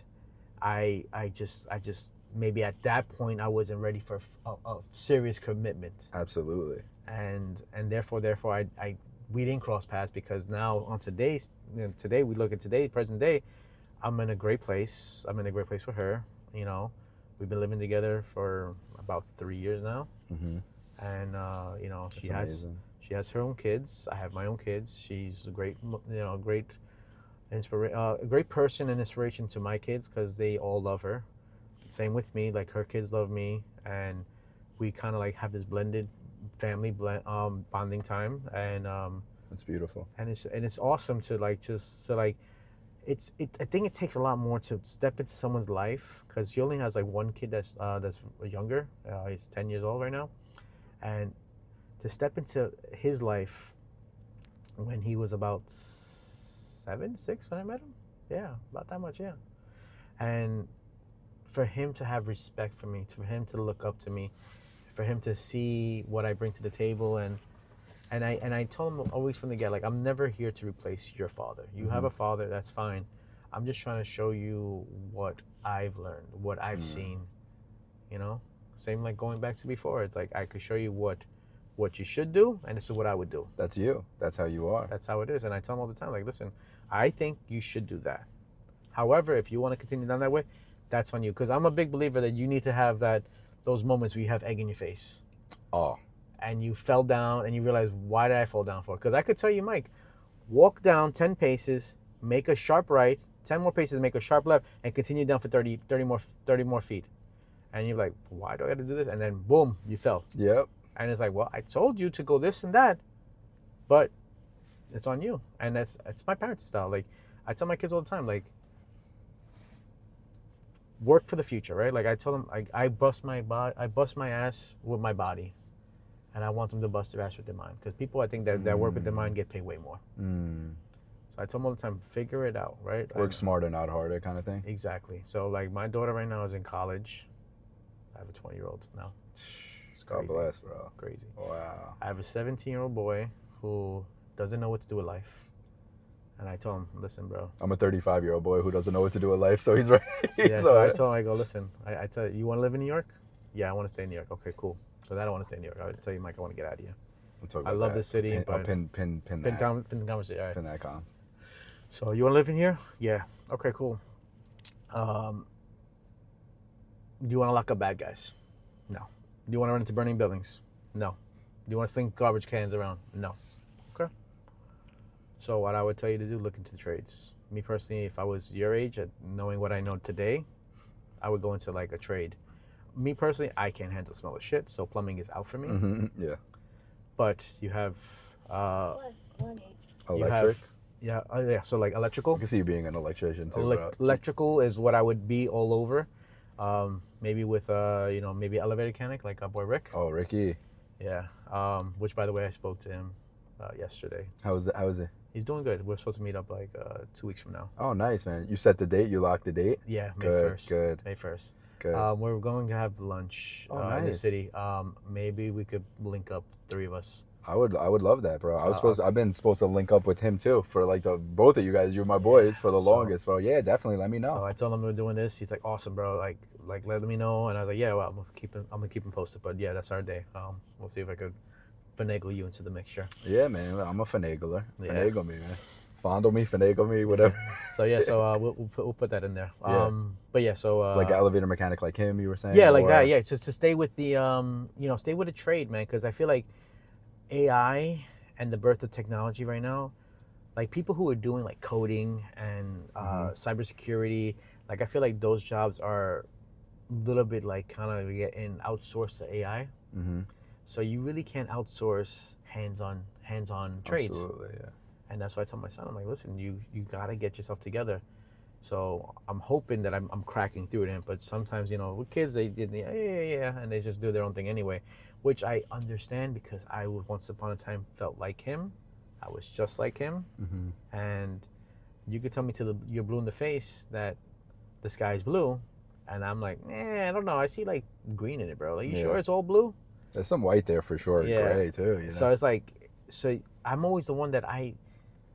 I just maybe at that point I wasn't ready for a serious commitment. Absolutely. And therefore we didn't cross paths, because now on today we look at today, present day, I'm in a great place. I'm in a great place with her. We've been living together for about 3 years now. And she has her own kids. I have my own kids. She's a great a great person and inspiration to my kids, because they all love her. Same with me. Like, her kids love me, and we kind of, like, have this blended family bonding time, and that's beautiful. And it's awesome to, like, I think it takes a lot more to step into someone's life, because she only has, like, one kid that's younger. He's 10 years old right now, and to step into his life when he was about 6 when I met him. Yeah, about that much, yeah. And for him to have respect for me, for him to look up to me, for him to see what I bring to the table, and I told him always from the get, like, I'm never here to replace your father. You have a father, that's fine. I'm just trying to show you what I've learned, what I've seen. Same like going back to before. It's like I could show you what you should do, and this is what I would do. That's you. That's how you are. That's how it is. And I tell them all the time, like, listen, I think you should do that. However, if you want to continue down that way, that's on you. Because I'm a big believer that you need to have those moments where you have egg in your face. Oh. And you fell down and you realize, why did I fall down for? Because I could tell you, Mike, walk down 10 paces, make a sharp right, 10 more paces, make a sharp left, and continue down for 30 more feet. And you're like, why do I have to do this? And then, boom, you fell. Yep. And it's like, well, I told you to go this and that, but it's on you. And it's my parenting style. Like, I tell my kids all the time, like, work for the future, right? Like, I tell them, I bust my ass with my body, and I want them to bust their ass with their mind. Because people, I think that work with their mind get paid way more. So I tell them all the time, figure it out, right? Work smarter, not harder, kind of thing. Exactly. So, like, my daughter right now is in college. I have a 20-year-old now. God bless, bro. Crazy. Wow. I have a 17-year-old boy who doesn't know what to do with life. And I told him, listen, bro. I'm a 35-year-old boy who doesn't know what to do with life, so he's right. Yeah, so I told him, I go, listen, I tell you, want to live in New York? Yeah, I want to stay in New York. Okay, cool. Because I don't want to stay in New York. I tell you, Mike, I want to get out of here. I love this city. Pin that conversation. All right. Pin that com. So you want to live in here? Yeah. Okay, cool. Do you want to lock up bad guys? No. Do you want to run into burning buildings? No. Do you want to sling garbage cans around? No. Okay. So what I would tell you to do, look into the trades. Me personally, if I was your age, knowing what I know today, I would go into like a trade. Me personally, I can't handle the smell of shit, so plumbing is out for me. Mm-hmm. Yeah. But you have Electric. Yeah. So like electrical. I can see you being an electrician too. Electrical is what I would be all over. Maybe with maybe elevator mechanic like our boy Rick. Oh, Ricky. Yeah. Which by the way, I spoke to him yesterday. How is it? He's doing good. We're supposed to meet up like 2 weeks from now. Oh, nice, man. You set the date. You locked the date. Yeah, May good, 1st. Good. May 1st. Good. We're going to have lunch nice. in the city. Maybe we could link up, 3 of us. I would love that, bro. I've been supposed to link up with him too for like both of you guys. You're my boys for the longest, bro. Yeah, definitely. Let me know. So I told him we're doing this. He's like, awesome, bro. Like let me know. And I was like, yeah, well, I'm gonna keep him posted. But yeah, that's our day. We'll see if I could finagle you into the mixture. Yeah, man. I'm a finagler. Yeah. Finagle me, man. Fondle me, finagle me, whatever. So yeah, we'll put that in there. Yeah. But yeah, so like an elevator mechanic, like him, you were saying. Yeah, like that. Yeah, just to stay with the stay with the trade, man, because I feel like AI and the birth of technology right now, like people who are doing like coding and cybersecurity, like I feel like those jobs are a little bit like kind of getting outsourced to AI. Mm-hmm. So you really can't outsource hands-on trades. Absolutely, yeah. And that's why I told my son, I'm like, listen, you gotta get yourself together. So I'm hoping that I'm cracking through it. But sometimes, with kids, they did, yeah, and they just do their own thing anyway, which I understand because I once upon a time felt like him. I was just like him. Mm-hmm. And you could tell me till you're blue in the face that the sky's blue. And I'm like, I don't know. I see like green in it, bro. Like, you sure it's all blue? There's some white there for sure. Yeah. Gray too. So it's like, I'm always the one that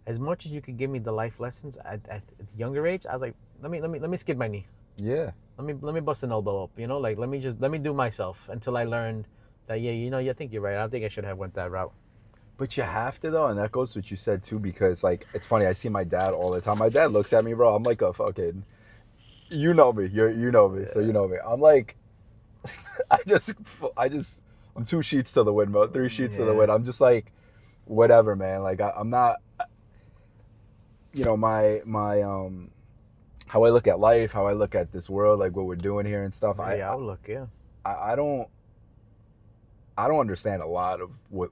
as much as you could give me the life lessons at the younger age, I was like, let me skid my knee. Yeah. Let me bust an elbow up. Like let me do myself until I learned that I think you're right. I don't think I should have went that route. But you have to though, and that goes to what you said too, because like it's funny. I see my dad all the time. My dad looks at me, bro. I'm like a fucking, you know me. You know me, so you know me. I'm like, I'm 2 sheets to the wind, bro. 3 sheets to the wind. I'm just like, whatever, man. Like I'm not. My how I look at life, how I look at this world, like what we're doing here and stuff. Outlook, yeah. I don't understand a lot of what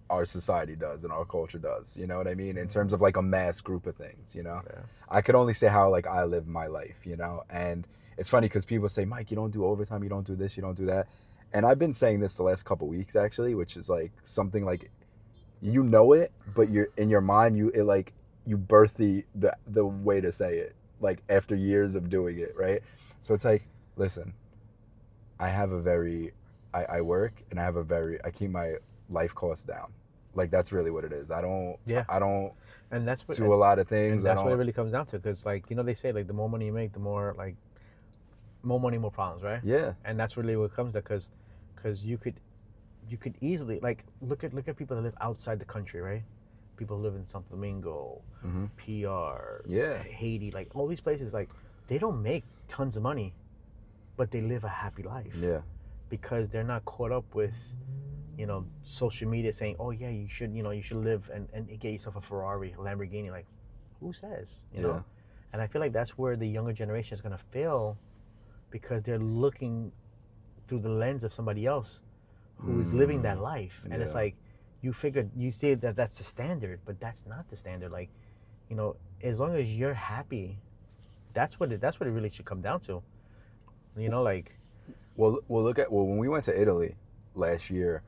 our society does and our culture does. You know what I mean? In terms of like a mass group of things, Yeah. I could only say how like I live my life, And it's funny because people say, Mike, you don't do overtime, you don't do this, you don't do that. And I've been saying this the last couple weeks actually, which is like something like, it, but you're in your mind, you birth the way to say it, like after years of doing it, right? So it's like, listen, I work and I keep my life costs down. Like that's really what it is. I don't and that's what, do a lot of things. And that's what it really comes down to. Because like, they say like the more money you make, the more like, more money, more problems, right? Yeah. And that's really what comes to, because you could easily like, look at people that live outside the country, right? People who live in Santo Domingo, PR, Haiti, like all these places, like they don't make tons of money, but they live a happy life. Yeah. Because they're not caught up with, social media saying, oh yeah, you should live and get yourself a Ferrari, a Lamborghini. Like, who says, you know? And I feel like that's where the younger generation is gonna fail, because they're looking through the lens of somebody else who is living that life, and it's like, you say that that's the standard, but that's not the standard. Like, as long as you're happy, that's what it really should come down to. Like. Well, when we went to Italy last year,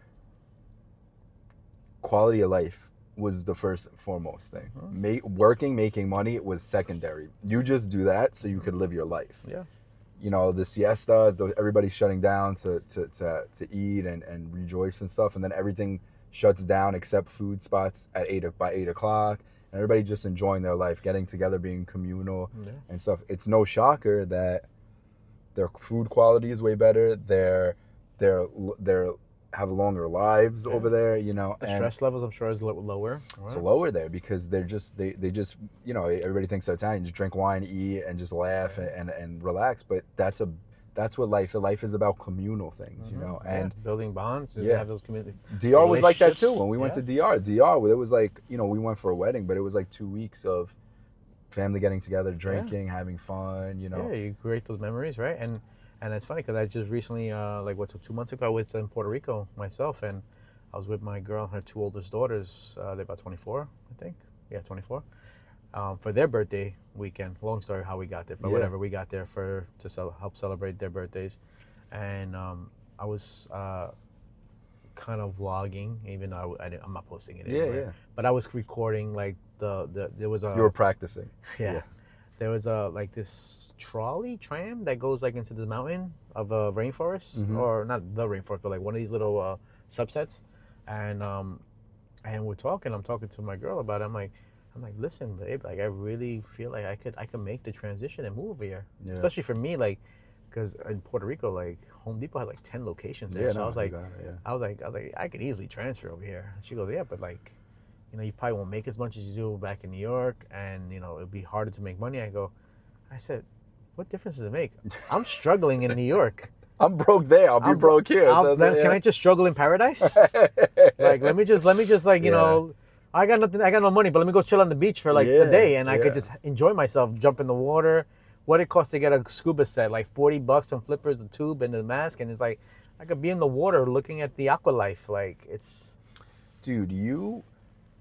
quality of life was the first and foremost thing. Making money was secondary. You just do that so you could live your life. Yeah. The siestas, everybody's shutting down to eat and rejoice and stuff, and then everything shuts down except food spots by 8 o'clock, and everybody just enjoying their life, getting together, being communal and stuff. It's no shocker that their food quality is way better. They're have longer lives over there, The stress levels, I'm sure, is lower. Right? It's lower there because they just everybody thinks they're Italian. Just drink wine, eat, and just laugh and relax. But that's that's what life is about, communal things, you know. And building bonds, and yeah, have those community DR was like that too. relationships. When we went Yeah. to DR, it was like, you know, we went for a wedding, but it was like 2 weeks of family getting together, drinking, having fun, you know. Yeah, you create those memories, right? And it's funny because I just recently, 2 months ago, I was in Puerto Rico myself, and I was with my girl and her two oldest daughters. They're about 24, I think. Yeah, 24. For their birthday weekend. Long story how we got there, but whatever. We got there to help celebrate their birthdays, and I was kind of vlogging, even though I'm not posting it anywhere. Yeah. But I was recording like there was a. You were practicing. Yeah. There was like this tram that goes like into the mountain of a rainforest, or not the rainforest, but like one of these little subsets, and we're talking. I'm talking to my girl about it. I'm like, listen, babe, like I really feel like I could make the transition and move over here, especially for me, like, because in Puerto Rico, like Home Depot had like 10 locations there. So I was like, I could easily transfer over here. She goes, yeah, but like, you know, you probably won't make as much as you do back in New York, and you know, it'd be harder to make money. I said, what difference does it make? I'm struggling in New York. I'm broke there. I'll be broke here. Can I just struggle in paradise? Like, let me just like, you know, I got nothing. I got no money, but let me go chill on the beach for like a day, and I could just enjoy myself, jump in the water. What it costs to get a scuba set, like $40, some flippers, a tube, and a mask, and it's like I could be in the water looking at the aqua life. Like it's, dude,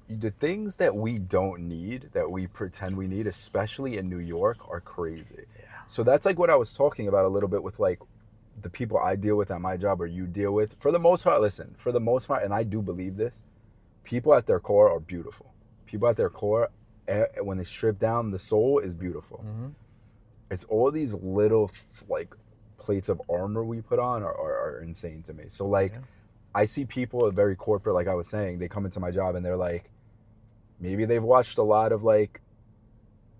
the things that we don't need, that we pretend we need, especially in New York, are crazy. Yeah. So that's like what I was talking about a little bit with like the people I deal with at my job or you deal with. For the most part, and I do believe this, people at their core are beautiful. People at their core, when they strip down, the soul is beautiful. It's all these little like plates of armor we put on are insane to me. So like, I see people very corporate, like I was saying, they come into my job and they're like, maybe they've watched a lot of like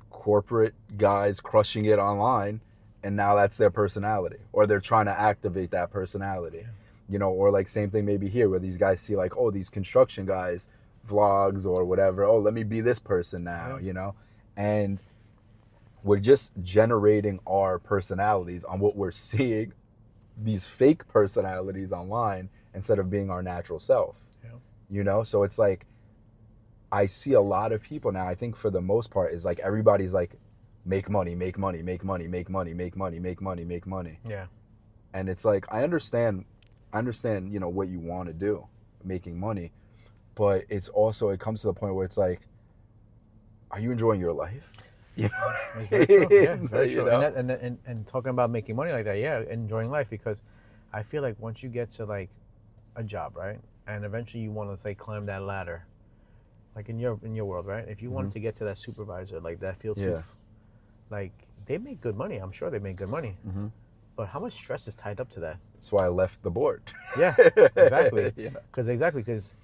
corporate guys crushing it online, and now that's their personality, or they're trying to activate that personality, you know, or like same thing maybe here where these guys see like, oh, these construction guys vlogs or whatever, oh, let me be this person now, you know, and we're just generating our personalities on what we're seeing, these fake personalities online, instead of being our natural self, you know? So it's like, I see a lot of people now, I think for the most part, is like everybody's like, make money. Yeah. And it's like, I understand, you know, what you want to do, making money, but it's also, it comes to the point where it's like, are you enjoying your life? You know? It's very true. Yeah, it's very true. You know? And talking about making money like that, enjoying life, because I feel like once you get to like a job, right, and eventually you want to say climb that ladder, like in your world, right? If you wanted to get to that supervisor, like that field soup, like they make good money. I'm sure they make good money, but how much stress is tied up to that? That's why I left the board. Yeah, exactly. Because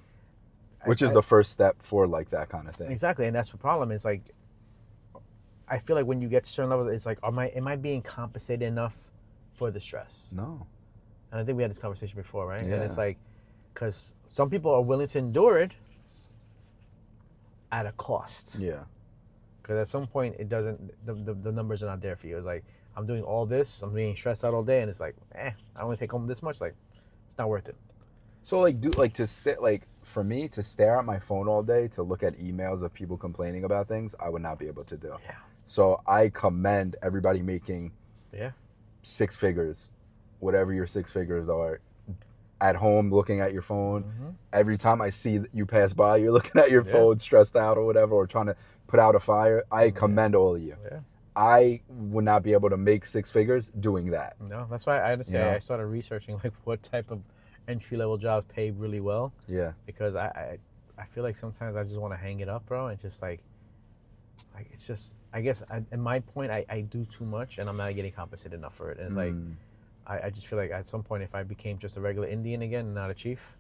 which is the first step for like that kind of thing. Exactly, and that's the problem. Is like, I feel like when you get to certain levels, it's like, am I being compensated enough for the stress? No. And I think we had this conversation before, right? Yeah. And it's like, because some people are willing to endure it at a cost. Yeah. Because at some point, it doesn't, the numbers are not there for you. It's like, I'm doing all this, I'm being stressed out all day, and it's like, I only take home this much. Like, it's not worth it. So like, for me to stare at my phone all day, to look at emails of people complaining about things, I would not be able to do. Yeah. So I commend everybody making 6 figures, whatever your 6 figures are, at home looking at your phone. Every time I see you pass by, you're looking at your phone, stressed out or whatever, or trying to put out a fire. I commend all of you. Yeah. I would not be able to make 6 figures doing that. No, that's why I I started researching like what type of entry-level jobs pay really well. Yeah. Because I feel like sometimes I just want to hang it up, bro, and just like it's just, I guess at my point I do too much and I'm not getting compensated enough for it. And it's like I just feel like at some point if I became just a regular Indian again and not a chief,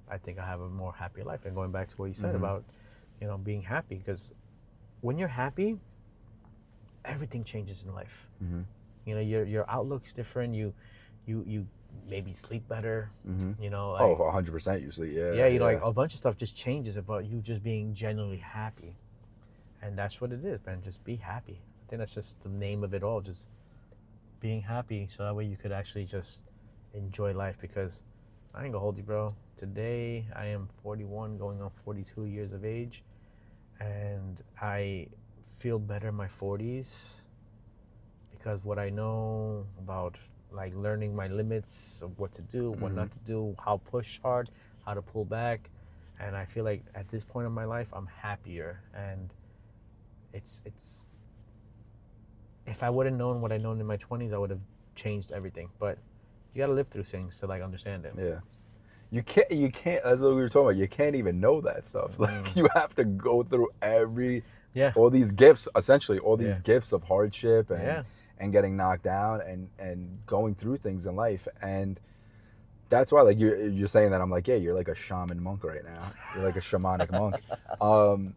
I think I have a more happier life. And going back to what you said about, you know, being happy, because when you're happy, everything changes in life. You know, your outlook's different. You maybe sleep better. You know, like, 100% usually. You know, like a bunch of stuff just changes about you just being genuinely happy, and that's what it is, man. Just be happy. I think that's just the name of it all. Just being happy, so that way you could actually just enjoy life. Because I ain't gonna hold you, bro. Today I am 41, going on 42 years of age, and I feel better in my 40s because what I know about like learning my limits of what to do, what not to do, how push hard, how to pull back, and I feel like at this point in my life I'm happier. And it's if I would have known what I known in my 20s, I would have changed everything. But you got to live through things to like understand it. Yeah. You can't, that's what we were talking about. You can't even know that stuff. Like, you have to go through all these gifts, essentially, all these gifts of hardship and getting knocked down and going through things in life. And that's why, like, you're saying that, I'm like, yeah, you're like a shaman monk right now. You're like a shamanic monk.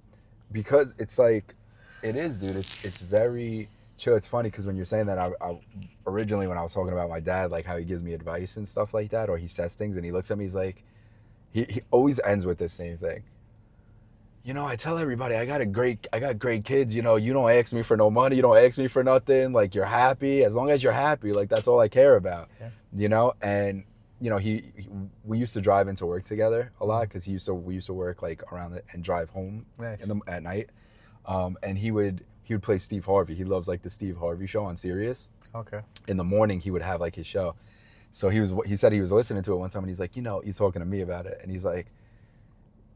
Because it's like, it is, dude. It's very chill. It's funny because when you're saying that, I originally, when I was talking about my dad, like how he gives me advice and stuff like that, or he says things and he looks at me, he's like, he always ends with this same thing. You know, I tell everybody I got great kids. You know, you don't ask me for no money. You don't ask me for nothing. Like, you're happy. As long as you're happy, like, that's all I care about. Yeah. You know, and you know, we used to drive into work together a lot because we used to work like around it and drive home at night. And he would play Steve Harvey. He loves like the Steve Harvey show on Sirius. Okay. In the morning he would have like his show. So he said he was listening to it one time and he's like, you know, he's talking to me about it and he's like,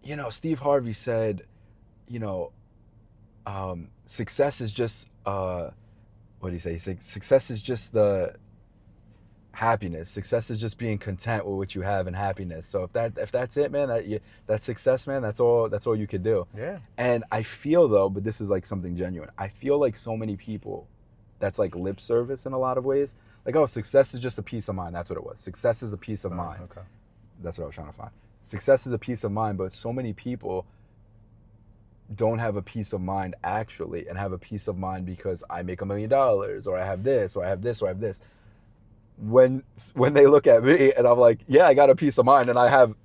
you know, Steve Harvey said, you know, success is just what did he say? He said success is just the happiness. Success is just being content with what you have and happiness. So if that's it, man, that's success, man. That's all you could do. Yeah. And I feel though, but this is like something genuine. I feel like so many people, that's like lip service in a lot of ways. Like, oh, success is just a peace of mind. That's what it was. Success is a peace of mind. Okay. That's what I was trying to find. Success is a peace of mind, but so many people don't have a peace of mind actually, and have a peace of mind because I make $1 million, or I have this, or I have this, or I have this. When they look at me and I'm like, yeah, I got a peace of mind and I have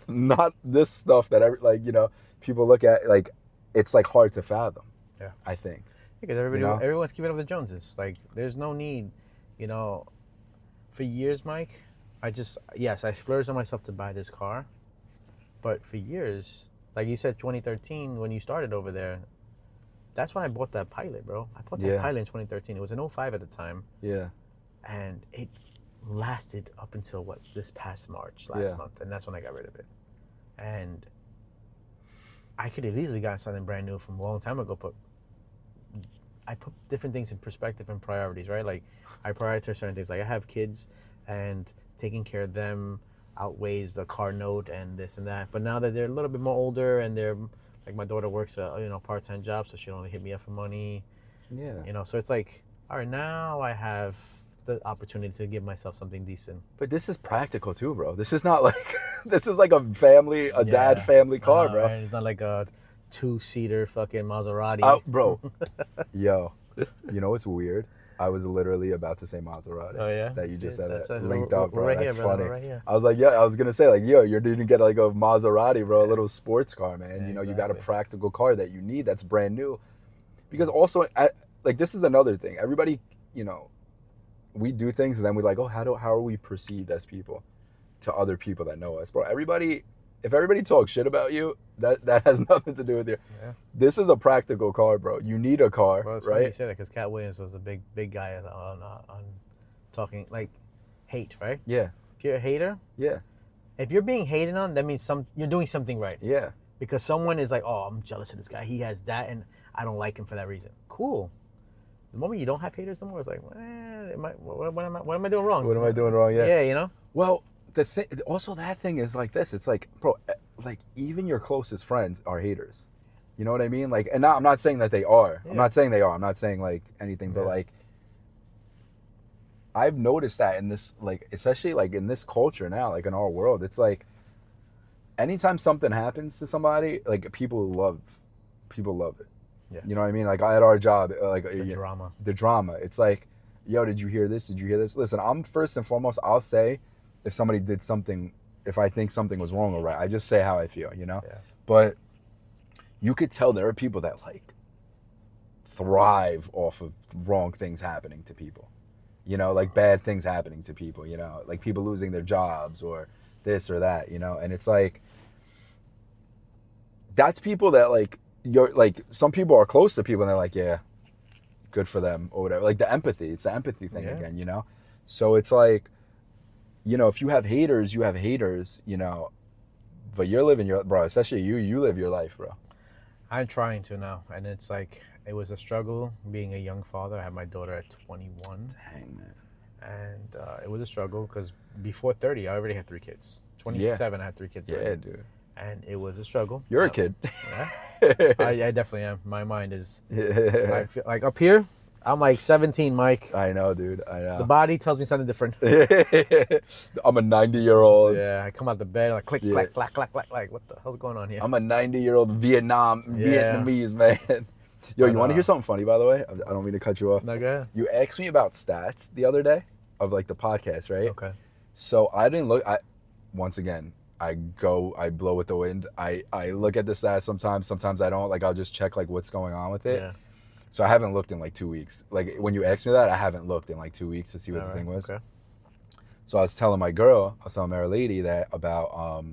not this stuff that you know, people look at, like, it's like hard to fathom. Yeah, I think. Because everyone's keeping up with the Joneses. Like, there's no need, you know. For years, Mike, I splurged on myself to buy this car, but for years, like you said, 2013 when you started over there, that's when I bought that Pilot, bro. I bought that Pilot in 2013. It was an 05 at the time. Yeah. And it lasted up until this past March, last month, and that's when I got rid of it. And I could have easily gotten something brand new from a long time ago, but I put different things in perspective and priorities, right? Like, I prioritize certain things. Like, I have kids, and taking care of them outweighs the car note and this and that. But now that they're a little bit more older, and they're like, my daughter works a part-time job, so she don't only hit me up for money. Yeah. You know, so it's like, all right, now I have the opportunity to give myself something decent. But this is practical too, bro. This is not like this is like a dad family car, bro. Right? It's not like a 2-seater fucking Maserati. Bro. Yo, you know what's weird? I was literally about to say Maserati. Oh yeah, that you just said that linked up, bro. Right That's here, funny. Right here. I was like, I was gonna say, like, yo, you're gonna get like a Maserati, bro, a little sports car, man. Yeah, you know, exactly. You got a practical car that you need, that's brand new. Because also, like, this is another thing. Everybody, you know, we do things and then we're like, oh, how are we perceived as people to other people that know us, bro? If everybody talks shit about you, that has nothing to do with you. Yeah. This is a practical car, bro. You need a car, well, it's right? Funny you say that because Cat Williams was a big guy on talking like hate, right? Yeah. If you're a hater, if you're being hated on, that means you're doing something right. Yeah. Because someone is like, oh, I'm jealous of this guy. He has that, and I don't like him for that reason. Cool. The moment you don't have haters no more, it's like, what am I doing wrong? What am I doing wrong? Yeah. Yeah, you know. Well, that thing is like this. It's like, bro, like, even your closest friends are haters. You know what I mean? Like, and I'm not saying that they are. Yeah. I'm not saying they are. I'm not saying like anything, but like, I've noticed that in this, like, especially like in this culture now, like in our world, it's like, anytime something happens to somebody, like, people love it. Yeah. You know what I mean? Like, at our job, like the drama. It's like, yo, did you hear this? Did you hear this? Listen, I'm first and foremost, I'll say if somebody did something, if I think something was wrong or right, I just say how I feel, you know? Yeah. But you could tell there are people that like thrive off of wrong things happening to people. You know, like bad things happening to people, you know, like people losing their jobs or this or that, you know, and it's like, that's people that like, you're like, some people are close to people and they're like, yeah, good for them or whatever. Like the empathy, it's the empathy thing again, you know? So it's like, you know, if you have haters, you know, but you're living your, bro, especially you live your life, bro. I'm trying to now. And it's like, it was a struggle being a young father. I had my daughter at 21. Dang, man. And it was a struggle because before 30, I already had 3 kids. 27, I had 3 kids already. Yeah, dude. And it was a struggle. You're a kid. Yeah. I definitely am. My mind is, I feel like up here, I'm like 17, Mike. I know, dude. I know. The body tells me something different. I'm a 90-year-old. Yeah, I come out the bed, like click, clack, clack, clack, clack, like, what the hell's going on here? I'm a 90-year-old Vietnamese, man. Yo, you want to hear something funny, by the way? I don't mean to cut you off. No, go ahead. You asked me about stats the other day of like the podcast, right? Okay. So I didn't look. Once again, I blow with the wind. I look at the stats sometimes I don't. Like I'll just check like what's going on with it. Yeah. So I haven't looked in like 2 weeks. Like when you asked me that, I haven't looked in like 2 weeks to see what the thing was. Okay. So I was telling my lady that about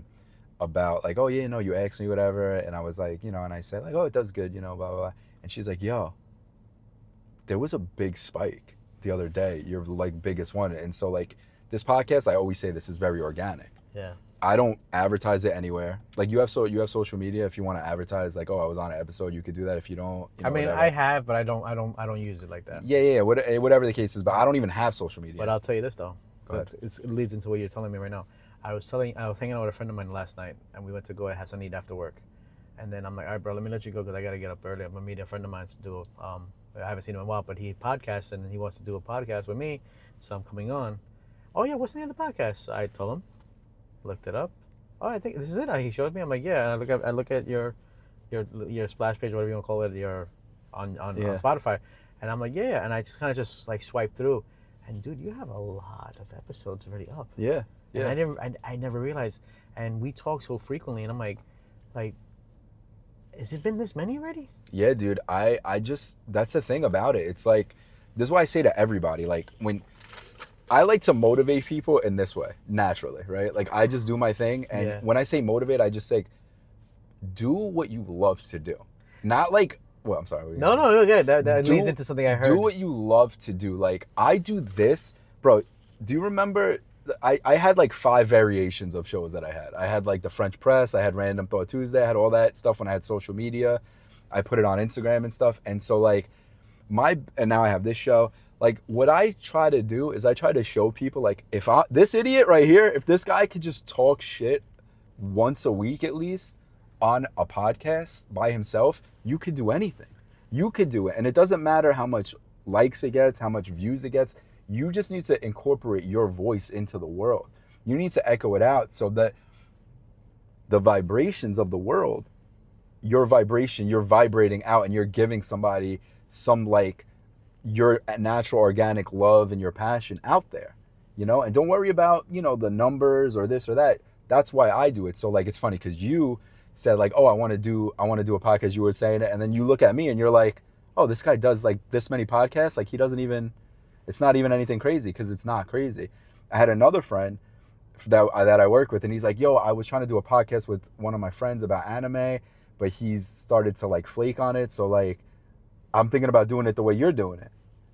like, oh yeah, no, you asked me whatever, and I was like, you know, and I said like, oh, it does good, you know, blah blah blah, and she's like, yo, there was a big spike the other day. You're like biggest one, and so like this podcast, I always say this is very organic. Yeah. I don't advertise it anywhere. Like you have social media. If you want to advertise, like, oh, I was on an episode, you could do that. If you don't, you know, I mean, whatever. I have, but I don't use it like that. Yeah, whatever the case is. But I don't even have social media. But I'll tell you this though, it leads into what you're telling me right now. I was hanging out with a friend of mine last night, and we went to go and have something to eat after work. And then I'm like, all right, bro, let me let you go because I gotta get up early. I'm gonna meet a friend of mine to do I haven't seen him in a while, but he podcasts and he wants to do a podcast with me, so I'm coming on. Oh yeah, what's the name of the podcast? I told him, looked it up. Oh, I think this is it. He showed me. I'm like, yeah. And I look at your splash page, whatever you want to call it, on Spotify, and I'm like, yeah. And I just kind of like swipe through, and dude, you have a lot of episodes already up. Yeah. Yeah. And I never realized. And we talk so frequently, and I'm like, has it been this many already? Yeah, dude. I just, that's the thing about it. It's like, this is why I say to everybody, like when I like to motivate people in this way, naturally, right? Like I just do my thing. And when I say motivate, I just say, do what you love to do. Not like, well, I'm sorry. No, good. That leads into something I heard. Do what you love to do. Like I do this, bro. Do you remember, I had like 5 variations of shows that I had. I had like the French Press, I had Random Thought Tuesday, I had all that stuff when I had social media. I put it on Instagram and stuff. And so like and now I have this show. Like what I try to do is I try to show people like this idiot right here, if this guy could just talk shit once a week at least on a podcast by himself, you could do anything. You could do it. And it doesn't matter how much likes it gets, how much views it gets. You just need to incorporate your voice into the world. You need to echo it out so that the vibrations of the world, your vibration, you're vibrating out and you're giving somebody some like your natural organic love and your passion out there, you know? And don't worry about, you know, the numbers or this or that. That's why I do it. So like, it's funny because you said like, oh, I want to do a podcast. You were saying it. And then you look at me and you're like, oh, this guy does like this many podcasts. Like he doesn't even, it's not even anything crazy because it's not crazy. I had another friend that I work with and he's like, yo, I was trying to do a podcast with one of my friends about anime, but he's started to like flake on it. So like, I'm thinking about doing it the way you're doing it,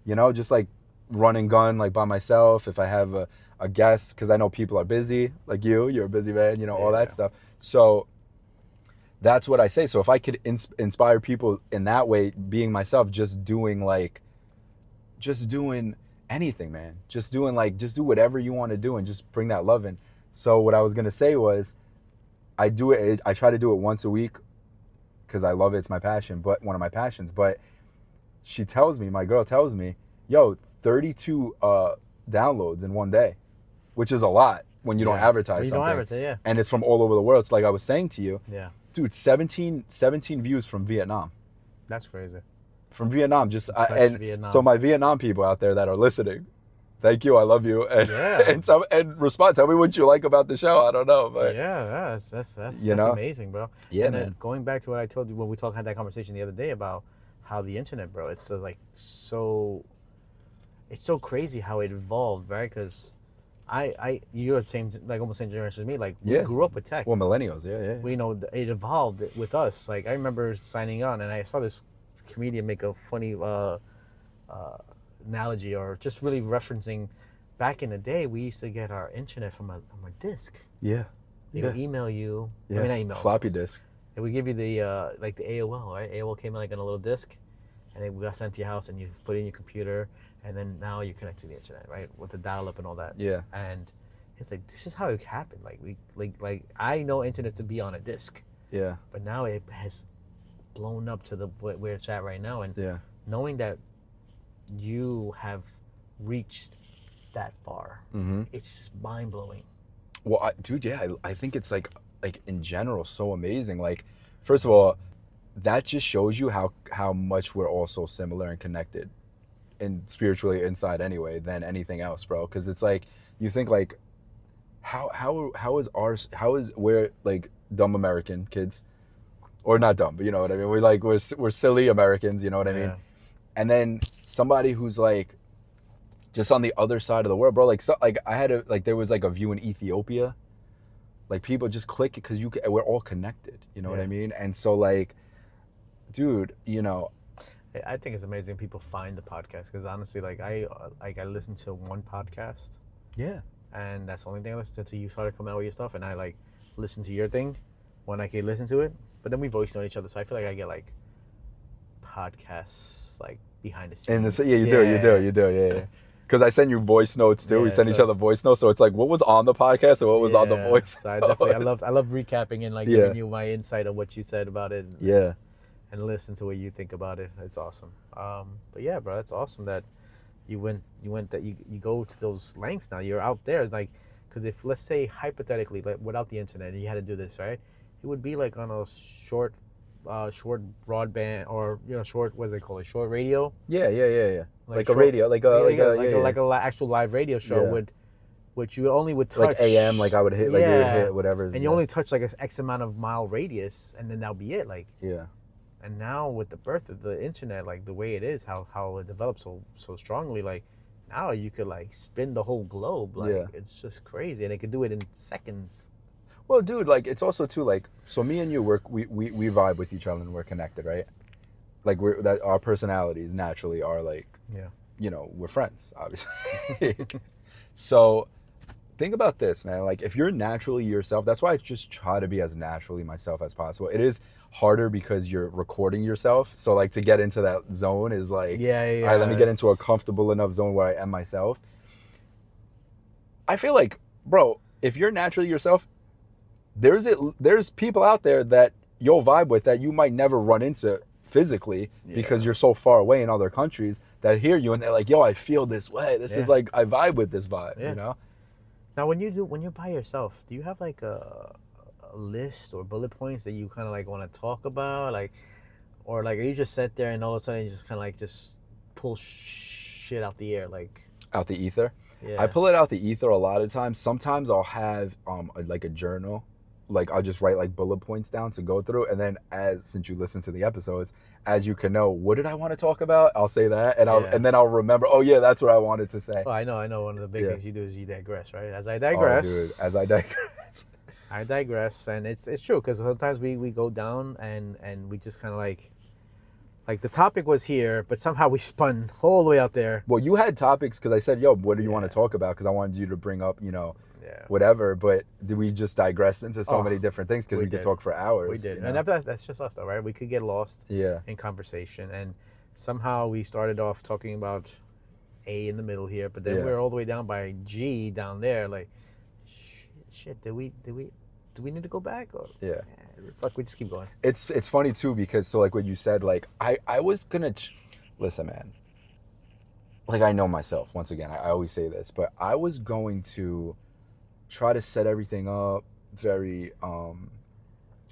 you know, just like run and gun, like by myself. If I have a guest, because I know people are busy, like you're a busy man, you know, all that stuff. So that's what I say. So if I could inspire people in that way, being myself, just doing anything, man, just do whatever you want to do and just bring that love in. So what I was going to say was I try to do it once a week because I love it. It's my passion, but one of my passions, but my girl tells me, yo, 32 downloads in one day, which is a lot when you don't advertise something. And it's from all over the world. So like I was saying to you, dude, 17 views from Vietnam. That's crazy. From Vietnam, so my Vietnam people out there that are listening, thank you, I love you, and respond. Tell me what you like about the show. I don't know, but that's amazing, bro. Yeah, and man. Then going back to what I told you when we had that conversation the other day about how the internet, bro, it's like so. it's so crazy how it evolved, right? Because you're the same, like almost same generation as me. Like we grew up with tech. Well, millennials, yeah. We it evolved with us. Like I remember signing on, and I saw this comedian make a funny analogy, or just really referencing. Back in the day, we used to get our internet from a disc. Yeah. They would email you. Yeah. I mean, not email. Floppy disk. They would give you the like the AOL, right? AOL came in like on a little disc, and it got sent to your house, and you put it in your computer, and then now you're connected to the internet, right? With the dial-up and all that. Yeah. And it's like this is how it happened. Like like I know internet to be on a disc. Yeah. But now it has blown up to the where it's at right now, and yeah. knowing that you have reached that far, it's just mind blowing. Well, dude, yeah, I think it's like in general so amazing. Like, first of all, that just shows you how much we're all so similar and connected, and spiritually inside anyway than anything else, bro. Because it's like you think like, how is we're like dumb American kids, or not dumb, but you know what I mean. We're silly Americans, you know what I mean. And then somebody who's like just on the other side of the world, bro. Like, so, like I had there was like a view in Ethiopia. Like people just click it because we're all connected. You know what I mean? And so like, dude, you know, I think it's amazing people find the podcast, because honestly, like I listened to one podcast. Yeah. And that's the only thing I listened to until you started coming out with your stuff, and I like listened to your thing when I could listen to it. But then we voice note each other, so I feel like I get like podcasts like behind the scenes. You do, yeah. Because I send you voice notes too. We send each other voice notes, so it's like what was on the podcast and what was on the voice. So I love recapping and like giving you my insight of what you said about it. And listen to what you think about it. It's awesome. But yeah, bro, that's awesome that you went that you go to those lengths now. You're out there, like, because if, let's say hypothetically, like without the internet, you had to do this, right? It would be like on a short broadband, or short, what do they call it, short radio. Yeah. Like a radio, like a actual live radio show which you only would touch like AM, like I would hit like hit whatever, and you only touch like an X amount of mile radius, and then that'll be it. Like and now with the birth of the internet, like the way it is, how it developed so strongly, like now you could like spin the whole globe. Like it's just crazy, and it could do it in seconds. Well, dude, like it's also too like, so me and you we vibe with each other and we're connected, right? Like our personalities naturally are like, we're friends, obviously. So think about this, man. Like if you're naturally yourself, that's why I just try to be as naturally myself as possible. It is harder because you're recording yourself. So like to get into that zone is like, all right, let me get into a comfortable enough zone where I am myself. I feel like, bro, if you're naturally yourself, there's people out there that you'll vibe with that you might never run into physically because you're so far away in other countries, that hear you and they're like, yo, I feel this way. This is like, I vibe with this vibe, you know? Now, when you're by yourself, do you have like a list or bullet points that you kind of like want to talk about? Like, or like, are you just sit there and all of a sudden you just kind of like just pull shit out the air? Like out the ether? Yeah. I pull it out the ether a lot of times. Sometimes I'll have like a journal. Like I'll just write like bullet points down to go through, and then since you listen to the episodes, as you can know, what did I want to talk about? I'll say that, and then I'll remember. Oh yeah, that's what I wanted to say. Well, I know. One of the big things you do is you digress, right? As I digress. Oh, dude, as I digress. I digress, and it's true, because sometimes we go down and we just kind of like the topic was here, but somehow we spun all the way out there. Well, you had topics because I said, yo, what do you want to talk about? Because I wanted you to bring up, whatever, but did we just digress into so many different things? Because we could talk for hours. We did. And that's just us though, right? We could get lost in conversation, and somehow we started off talking about A in the middle here, but then we're all the way down by G down there. Like, shit, do we need to go back? Or fuck, we just keep going. It's funny too, because so like what you said, like I was gonna listen, man. Like I know myself, once again, I always say this, but I was going to try to set everything up very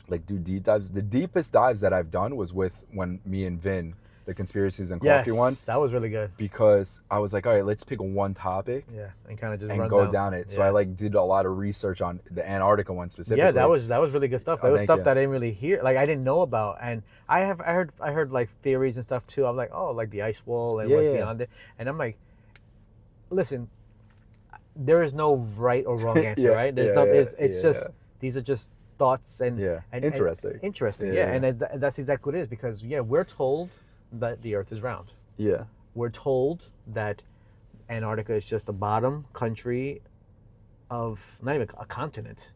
like do deep dives. The deepest dives that I've done was with when me and Vin, the conspiracies and coffee one. That was really good. Because I was like, all right, let's pick one topic. And kind of just go down it. So I like did a lot of research on the Antarctica one specifically. Yeah, that was really good stuff. That was stuff that I didn't really hear, like I didn't know about. And I heard like theories and stuff too. I'm like, oh, like the ice wall and what's beyond it. And I'm like, listen, there is no right or wrong answer, right? There's no. It's just these are just thoughts and interesting. And interesting, yeah. And that's exactly what it is because we're told that the Earth is round. Yeah. We're told that Antarctica is just a bottom country of not even a continent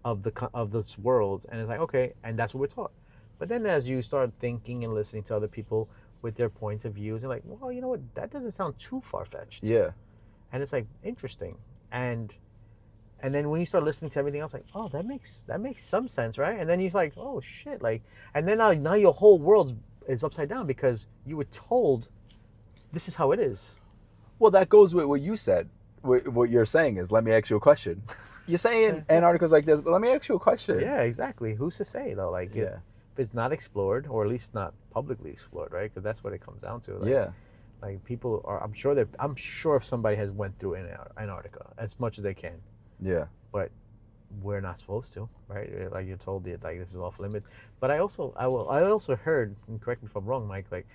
of this world, and it's like okay, and that's what we're taught. But then as you start thinking and listening to other people with their point of views, you're like, well, you know what? That doesn't sound too far-fetched. Yeah. And it's like interesting, and then when you start listening to everything else, like, oh, that makes some sense, right? And then you're like, oh shit, like, and then now your whole world is upside down because you were told this is how it is. Well, that goes with what you said. What you're saying is, let me ask you a question. You're saying Antarctica's like this, but let me ask you a question. Yeah, exactly. Who's to say though? Like, if it's not explored, or at least not publicly explored, right? Because that's what it comes down to. Like, like people are. I'm sure if somebody has went through Antarctica as much as they can. Yeah. But we're not supposed to, right? Like you're told that like this is off limits. But I also heard, and correct me if I'm wrong, Mike, like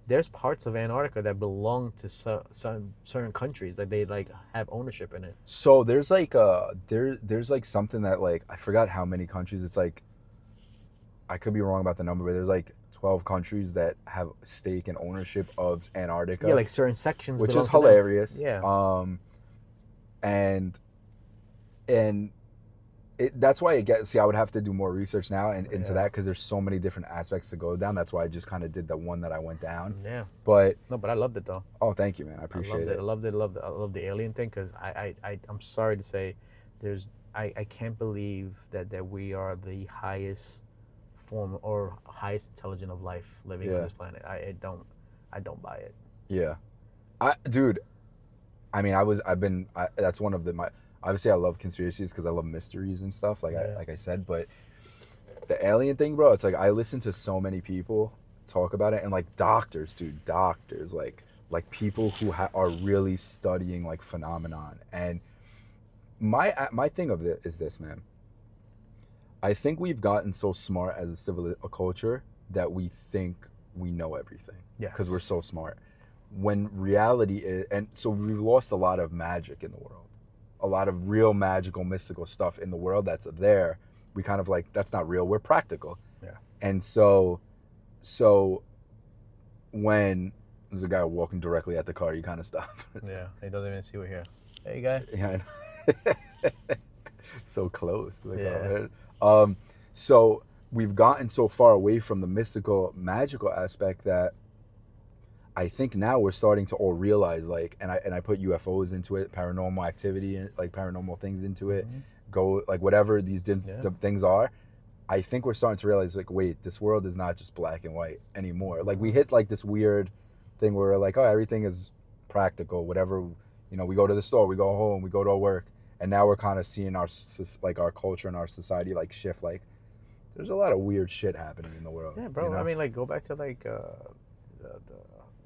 there's parts of Antarctica that belong to some certain countries that they like have ownership in it. So there's like there's like something that like I forgot how many countries. It's like I could be wrong about the number, but there's like 12 countries that have stake and ownership of Antarctica. Yeah, like certain sections, which is hilarious. Yeah. And that's why I would have to do more research now into that because there's so many different aspects to go down. That's why I just kind of did the one that I went down. Yeah. But I loved it though. Oh, thank you, man. I appreciate it. I loved the alien thing because I'm sorry to say, I can't believe that we are the highest form or highest intelligent of life living on this planet. I don't buy it. Yeah. Dude, I mean, that's one of obviously I love conspiracies because I love mysteries and stuff, like I said, but the alien thing, bro, it's like I listen to so many people talk about it, and like doctors, like people who are really studying like phenomenon. And my thing of it is this, man. I think we've gotten so smart as a culture that we think we know everything. Yes. Because we're so smart. When reality is, and so we've lost a lot of magic in the world. A lot of real magical, mystical stuff in the world that's there. We kind of like, that's not real. We're practical. Yeah. And so when there's a guy walking directly at the car, you kind of stop. Yeah. He doesn't even see we're here. Hey, guy. Yeah. I know. So close to the car. So we've gotten so far away from the mystical, magical aspect that I think now we're starting to all realize, like, and I put UFOs into it, paranormal activity, like paranormal things into it, go like whatever these things are. I think we're starting to realize, like, wait, this world is not just black and white anymore. Like we hit like this weird thing where we're like, oh, everything is practical, whatever. You know, we go to the store, we go home, we go to work, and now we're kind of seeing our culture and our society like shift. Like, there's a lot of weird shit happening in the world. Yeah, bro. You know? I mean, like, go back to like the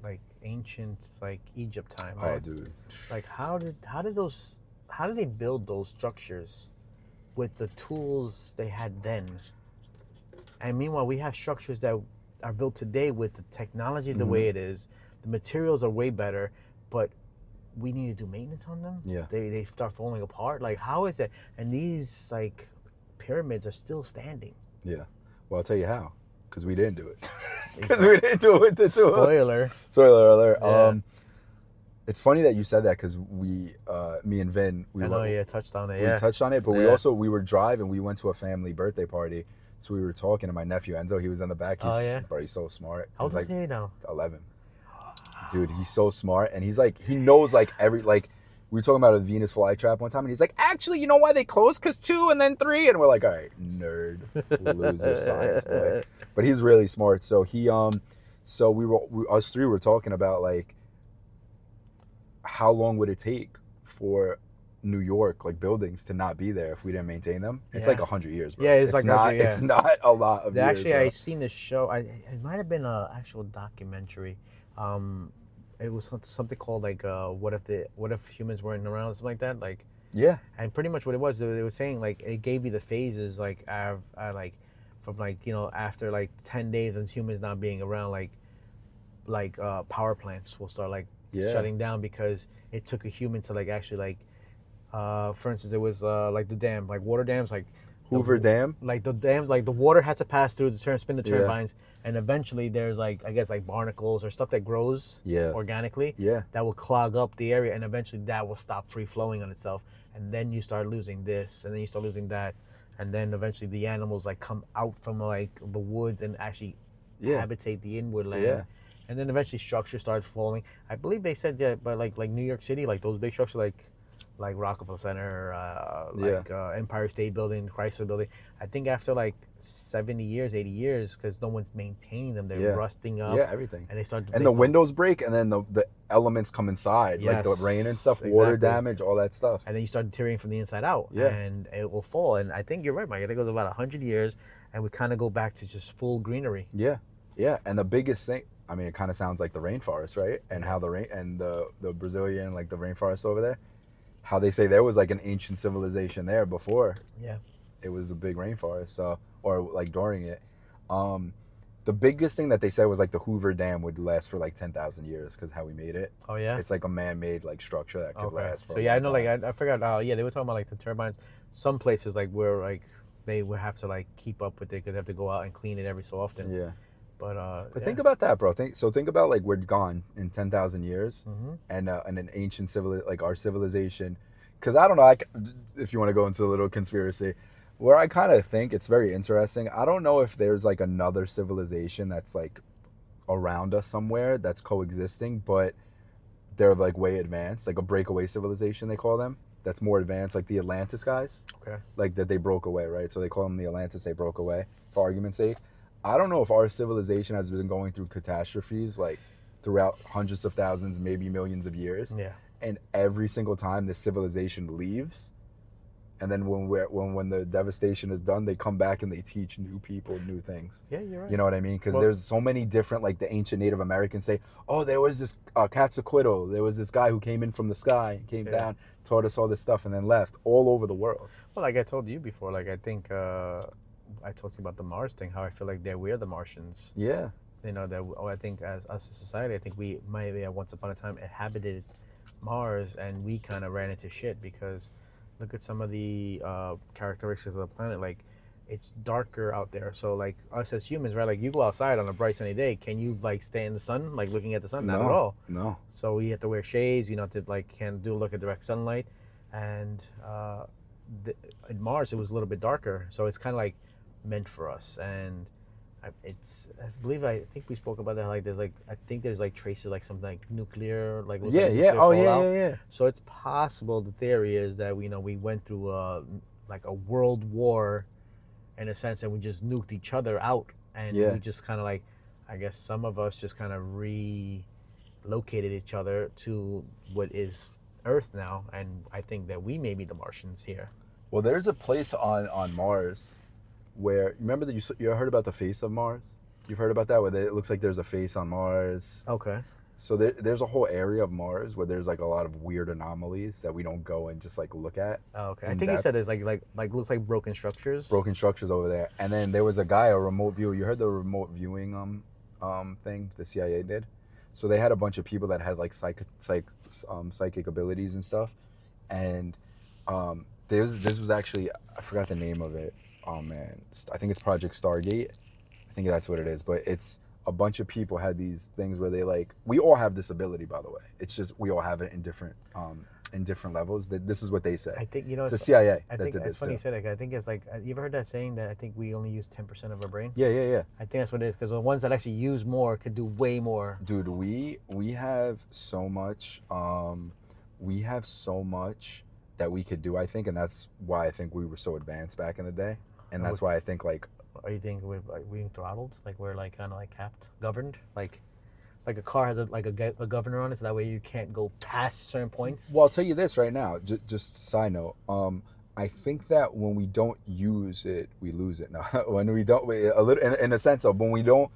like ancient like Egypt time. Right? Oh, dude. Like how did they build those structures with the tools they had then? And meanwhile, we have structures that are built today with the technology the way it is. The materials are way better, but we need to do maintenance on them. Yeah. They start falling apart. Like, how is that? And these like pyramids are still standing. Yeah. Well, I'll tell you how. Because we didn't do it. Because we didn't do it with the tools. Spoiler alert. Yeah. It's funny that you said that because me and Vin, touched on it. We touched on it, but we were driving. We went to a family birthday party, so we were talking to my nephew Enzo. He was in the back. He's so smart. How old is he now? 11. Dude, he's so smart, and he's like, he knows like every like. We were talking about a Venus flytrap one time, and he's like, actually, you know why they closed? Because 2 and then 3. And we're like, all right, nerd, loser, science boy. But he's really smart. So us three were talking about like, how long would it take for New York, like buildings to not be there if we didn't maintain them? It's like 100 years, bro. Yeah, it's like not. It's not a lot of years. Actually, I seen this show. It might have been an actual documentary. It was something called like what if humans weren't around, something like that, like and pretty much what it was, they were saying like it gave you the phases like like from like, you know, after like 10 days of humans not being around, like power plants will start like shutting down because it took a human to like actually like, for instance, it was like the dam, like water dams, like Hoover Dam. like the dams, like the water had to pass through the spin the Yeah. turbines, and eventually there's like I guess like barnacles or stuff that grows organically that will clog up the area, and eventually that will stop free flowing on itself, and then you start losing this, and then you start losing that, and then eventually the animals like come out from like the woods and actually habitate the inward land, and then eventually structure starts falling. I believe they said but like New York City, like those big structures like Rockefeller Center, Empire State Building, Chrysler Building. I think after like 70 years, 80 years, because no one's maintaining them, they're rusting up. Yeah, everything. And they start. And the windows break, and then the elements come inside, like the rain and stuff, water damage, all that stuff. And then you start deteriorating from the inside out, and it will fall. And I think you're right, Mike. I think it goes about 100 years, and we kind of go back to just full greenery. Yeah, yeah. And the biggest thing, I mean, it kind of sounds like the rainforest, right? And how the rain and the Brazilian, like the rainforest over there. How they say there was like an ancient civilization there before. Yeah. It was a big rainforest, so or like during it. The biggest thing that they said was like the Hoover Dam would last for like 10,000 years because how we made it. Oh yeah. It's like a man-made like structure that could last for. So yeah, I know. Like I forgot. Yeah, they were talking about like the turbines. Some places like where like they would have to like keep up with it because they have to go out and clean it every so often. Yeah. But think about that, bro. Think about like we're gone in 10,000 years, and an ancient like our civilization. Because I don't know, if you want to go into a little conspiracy, where I kind of think it's very interesting. I don't know if there's like another civilization that's like around us somewhere that's coexisting, but they're like way advanced, like a breakaway civilization they call them. That's more advanced, like the Atlantis guys. Okay. Like that they broke away, right? So they call them the Atlantis. They broke away for argument's sake. I don't know if our civilization has been going through catastrophes like throughout hundreds of thousands, maybe millions of years. Yeah. And every single time this civilization leaves, and then when the devastation is done, they come back and they teach new people new things. Yeah, you're right. You know what I mean? Because there's so many different, like the ancient Native Americans say, oh, there was this Quetzalcoatl. There was this guy who came in from the sky, came down, taught us all this stuff, and then left all over the world. Well, like I told you before, like I think I talked to you about the Mars thing, how I feel like we're the Martians. Yeah. You know, that I think as us as a society, I think we maybe once upon a time inhabited Mars and we kind of ran into shit because look at some of the characteristics of the planet. Like it's darker out there. So like us as humans, right? Like you go outside on a bright sunny day, can you like stay in the sun, like looking at the sun? Not at all. No. So we have to wear shades, you know, to like can't look at direct sunlight. And in Mars, it was a little bit darker. So it's kind of like meant for us. And I think we spoke about that. Like there's like traces like something like nuclear, like nuclear fallout. Yeah. So it's possible. The theory is that we went through like a world war, in a sense, and we just nuked each other out, and we just kind of like, I guess some of us just kind of relocated each other to what is Earth now, and I think that we may be the Martians here. Well, there's a place on Mars. Where remember that you heard about the face of Mars? You've heard about that, where it looks like there's a face on Mars. Okay. So there's a whole area of Mars where there's like a lot of weird anomalies that we don't go and just like look at. Oh, okay. I think you said it's like looks like broken structures. Broken structures over there, and then there was a guy, a remote viewer. You heard the remote viewing thing the CIA did? So they had a bunch of people that had like psychic abilities and stuff, and this was actually, I forgot the name of it. Oh man, I think it's Project Stargate. I think that's what it is. But it's a bunch of people had these things where they like. We all have this ability, by the way. It's just we all have it in different levels. This is what they say. I think it's the CIA that did this. It's funny you said that. I think it's like, you ever heard that saying that I think we only use 10% of our brain? Yeah. I think that's what it is, because the ones that actually use more could do way more. Dude, we have so much. We have so much that we could do, I think, and that's why I think we were so advanced back in the day. And that's why I think like. Are you thinking we're like being throttled? Like we're like kind of like capped, governed? Like a car has a governor on it, so that way you can't go past certain points? Well, I'll tell you this right now, just side note. I think that when we don't use it, we lose it. No, when we don't, a little in a sense of when we don't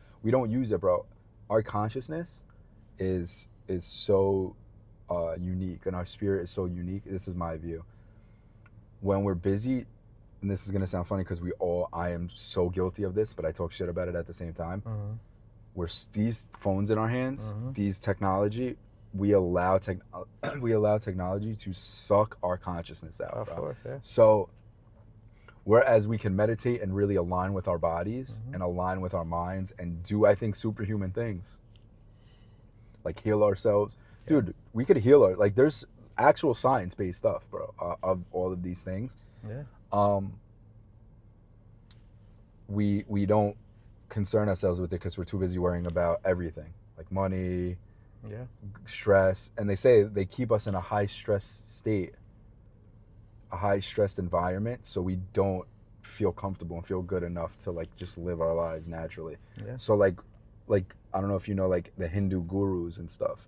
use it, bro. Our consciousness is so unique, and our spirit is so unique. This is my view. When we're busy. And this is going to sound funny because I am so guilty of this, but I talk shit about it at the same time. Mm-hmm. Where these phones in our hands, these technology, we allow technology to suck our consciousness out, Of bro. course, yeah. So whereas we can meditate and really align with our bodies Mm-hmm. and align with our minds and do, I think, superhuman things, like heal ourselves. Yeah. Dude, we could heal our, like, there's actual science-based stuff, bro, of all of these things. Yeah. We don't concern ourselves with it because we're too busy worrying about everything, like money, Yeah. stress. And they say they keep us in a high stress state, a high stressed environment, so we don't feel comfortable and feel good enough to like just live our lives naturally. Yeah. So like I don't know if you know, like the Hindu gurus and stuff,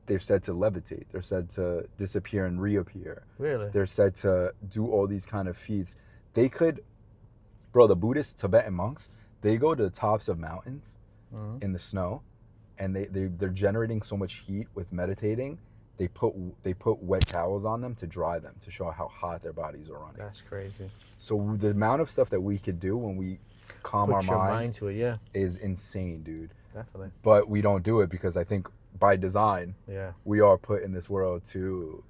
they've said to levitate, they're said to disappear and reappear. Really? They're said to do all these kind of feats. They could, bro, the Buddhist Tibetan monks, they go to the tops of mountains Mm-hmm. in the snow, and they're generating so much heat with meditating. They put wet towels on them to dry them, to show how hot their bodies are running. That's crazy. So the amount of stuff that we could do when we calm Put our your mind mind to it, yeah. is insane, dude. Definitely. But we don't do it because I think by design Yeah. we are put in this world to,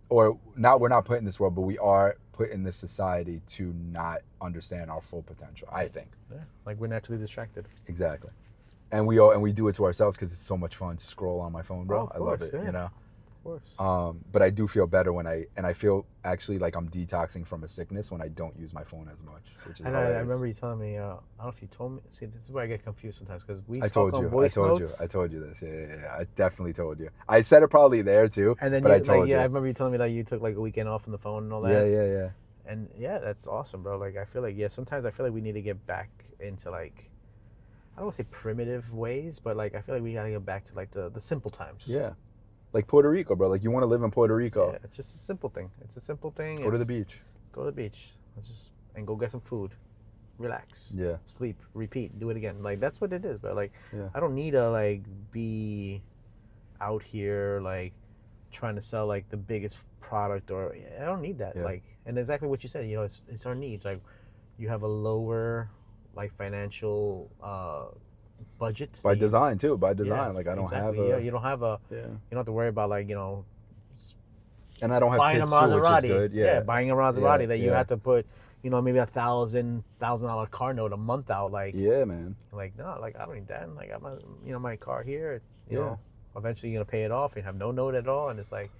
or not, we're not put in this world, but we are put in this society to not understand our full potential, I think. Yeah. Like we're naturally distracted. Exactly. And we do it to ourselves because it's so much fun to scroll on my phone, bro. Oh, of I love course, it, yeah. you know. Of course. But I do feel better when I feel actually like I'm detoxing from a sickness when I don't use my phone as much, which is I hilarious. remember you telling me. I don't know if you told me. See, this is where I get confused sometimes because we I talk told on you. voice notes. I told you this. Yeah. I definitely told you. I said it probably there too. And then but you, I told like, yeah, I you. remember you telling me that you took like a weekend off from the phone and all that. Yeah. And yeah, that's awesome, bro. Like I feel like sometimes I feel like we need to get back into like, I don't want to say primitive ways, but like I feel like we gotta get back to like the simple times. Yeah. Like Puerto Rico, bro. Like you want to live in Puerto Rico. Yeah, it's just a simple thing. It's a simple thing. Go to the beach. Go to the beach. And go get some food. Relax. Yeah. Sleep. Repeat. Do it again. Like that's what it is, bro. Like Yeah. I don't need to like be out here like trying to sell like the biggest product, or I don't need that. Yeah. Like, and exactly what you said, you know, it's our needs. Like you have a lower like financial budget By design too. By Yeah, design. Like I don't exactly. have a. Yeah, you don't have a. Yeah. You don't have to worry about like, you know, And I don't have buying a kids too, which is Maserati. good. Yeah. Buying a Maserati Yeah, that you yeah. have to put, you know, maybe $1,000 car note a month out. Like, Yeah, man. like no, like I don't need that. Like I got my, you know, my car here. You Yeah. know, eventually you're gonna pay it off and have no note at all, and it's like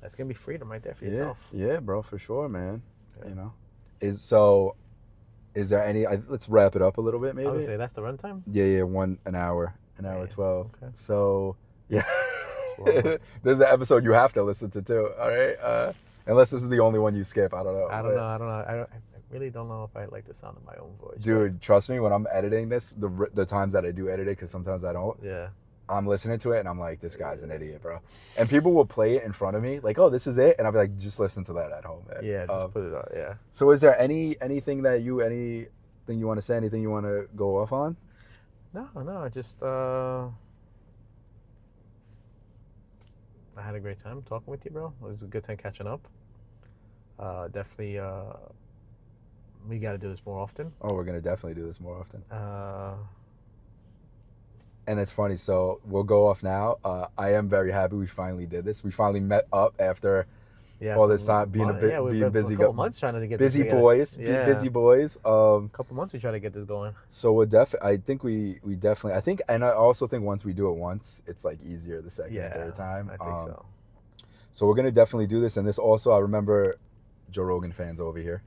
that's gonna be freedom right there for yourself. Yeah, bro, for sure, man. Yeah. You know, is there any? Let's wrap it up a little bit, maybe. I would say that's the runtime. Yeah, an hour Yeah, 12. okay. So yeah, long. this is the episode you have to listen to too. All right, unless this is the only one you skip. I don't know. I don't know. I really don't know if I like the sound of my own voice. Dude, trust me, when I'm editing this, the times that I do edit it, because sometimes I don't, But yeah. I'm listening to it and I'm like, this guy's an idiot, bro. And people will play it in front of me, like, oh, this is it, and I'll be like, just listen to that at home, man. Yeah. Just put it on. Yeah. So, is there anything you want to say? Anything you want to go off on? No. Just I had a great time talking with you, bro. It was a good time catching up. Definitely, we got to do this more often. Oh, we're gonna definitely do this more often. And it's funny. So we'll go off now. I am very happy we finally did this. We finally met up after all this time being we've being been busy. a couple months trying to get busy this together. boys. Yeah. Busy boys. A couple months we try to get this going. So we'll I think we definitely. I think, and I also think once we do it once, it's like easier the second and third time. I think so. So we're gonna definitely do this. And this also, I remember Joe Rogan fans over here,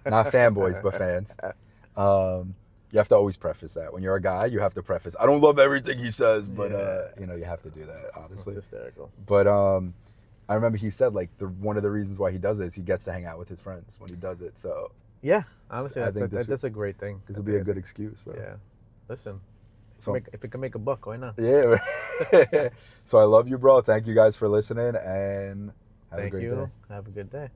not fanboys, but fans. You have to always preface that. When you're a guy, you have to preface, I don't love everything he says, but you know, you have to do that, honestly. It's hysterical. But I remember he said like one of the reasons why he does it is he gets to hang out with his friends when he does it. So yeah, honestly, I think that's a great thing. this would be a good excuse, bro. Yeah. Listen, So if it can make a buck, why not? yeah. So I love you, bro. Thank you guys for listening, and have a Thank great you. day. Have a good day.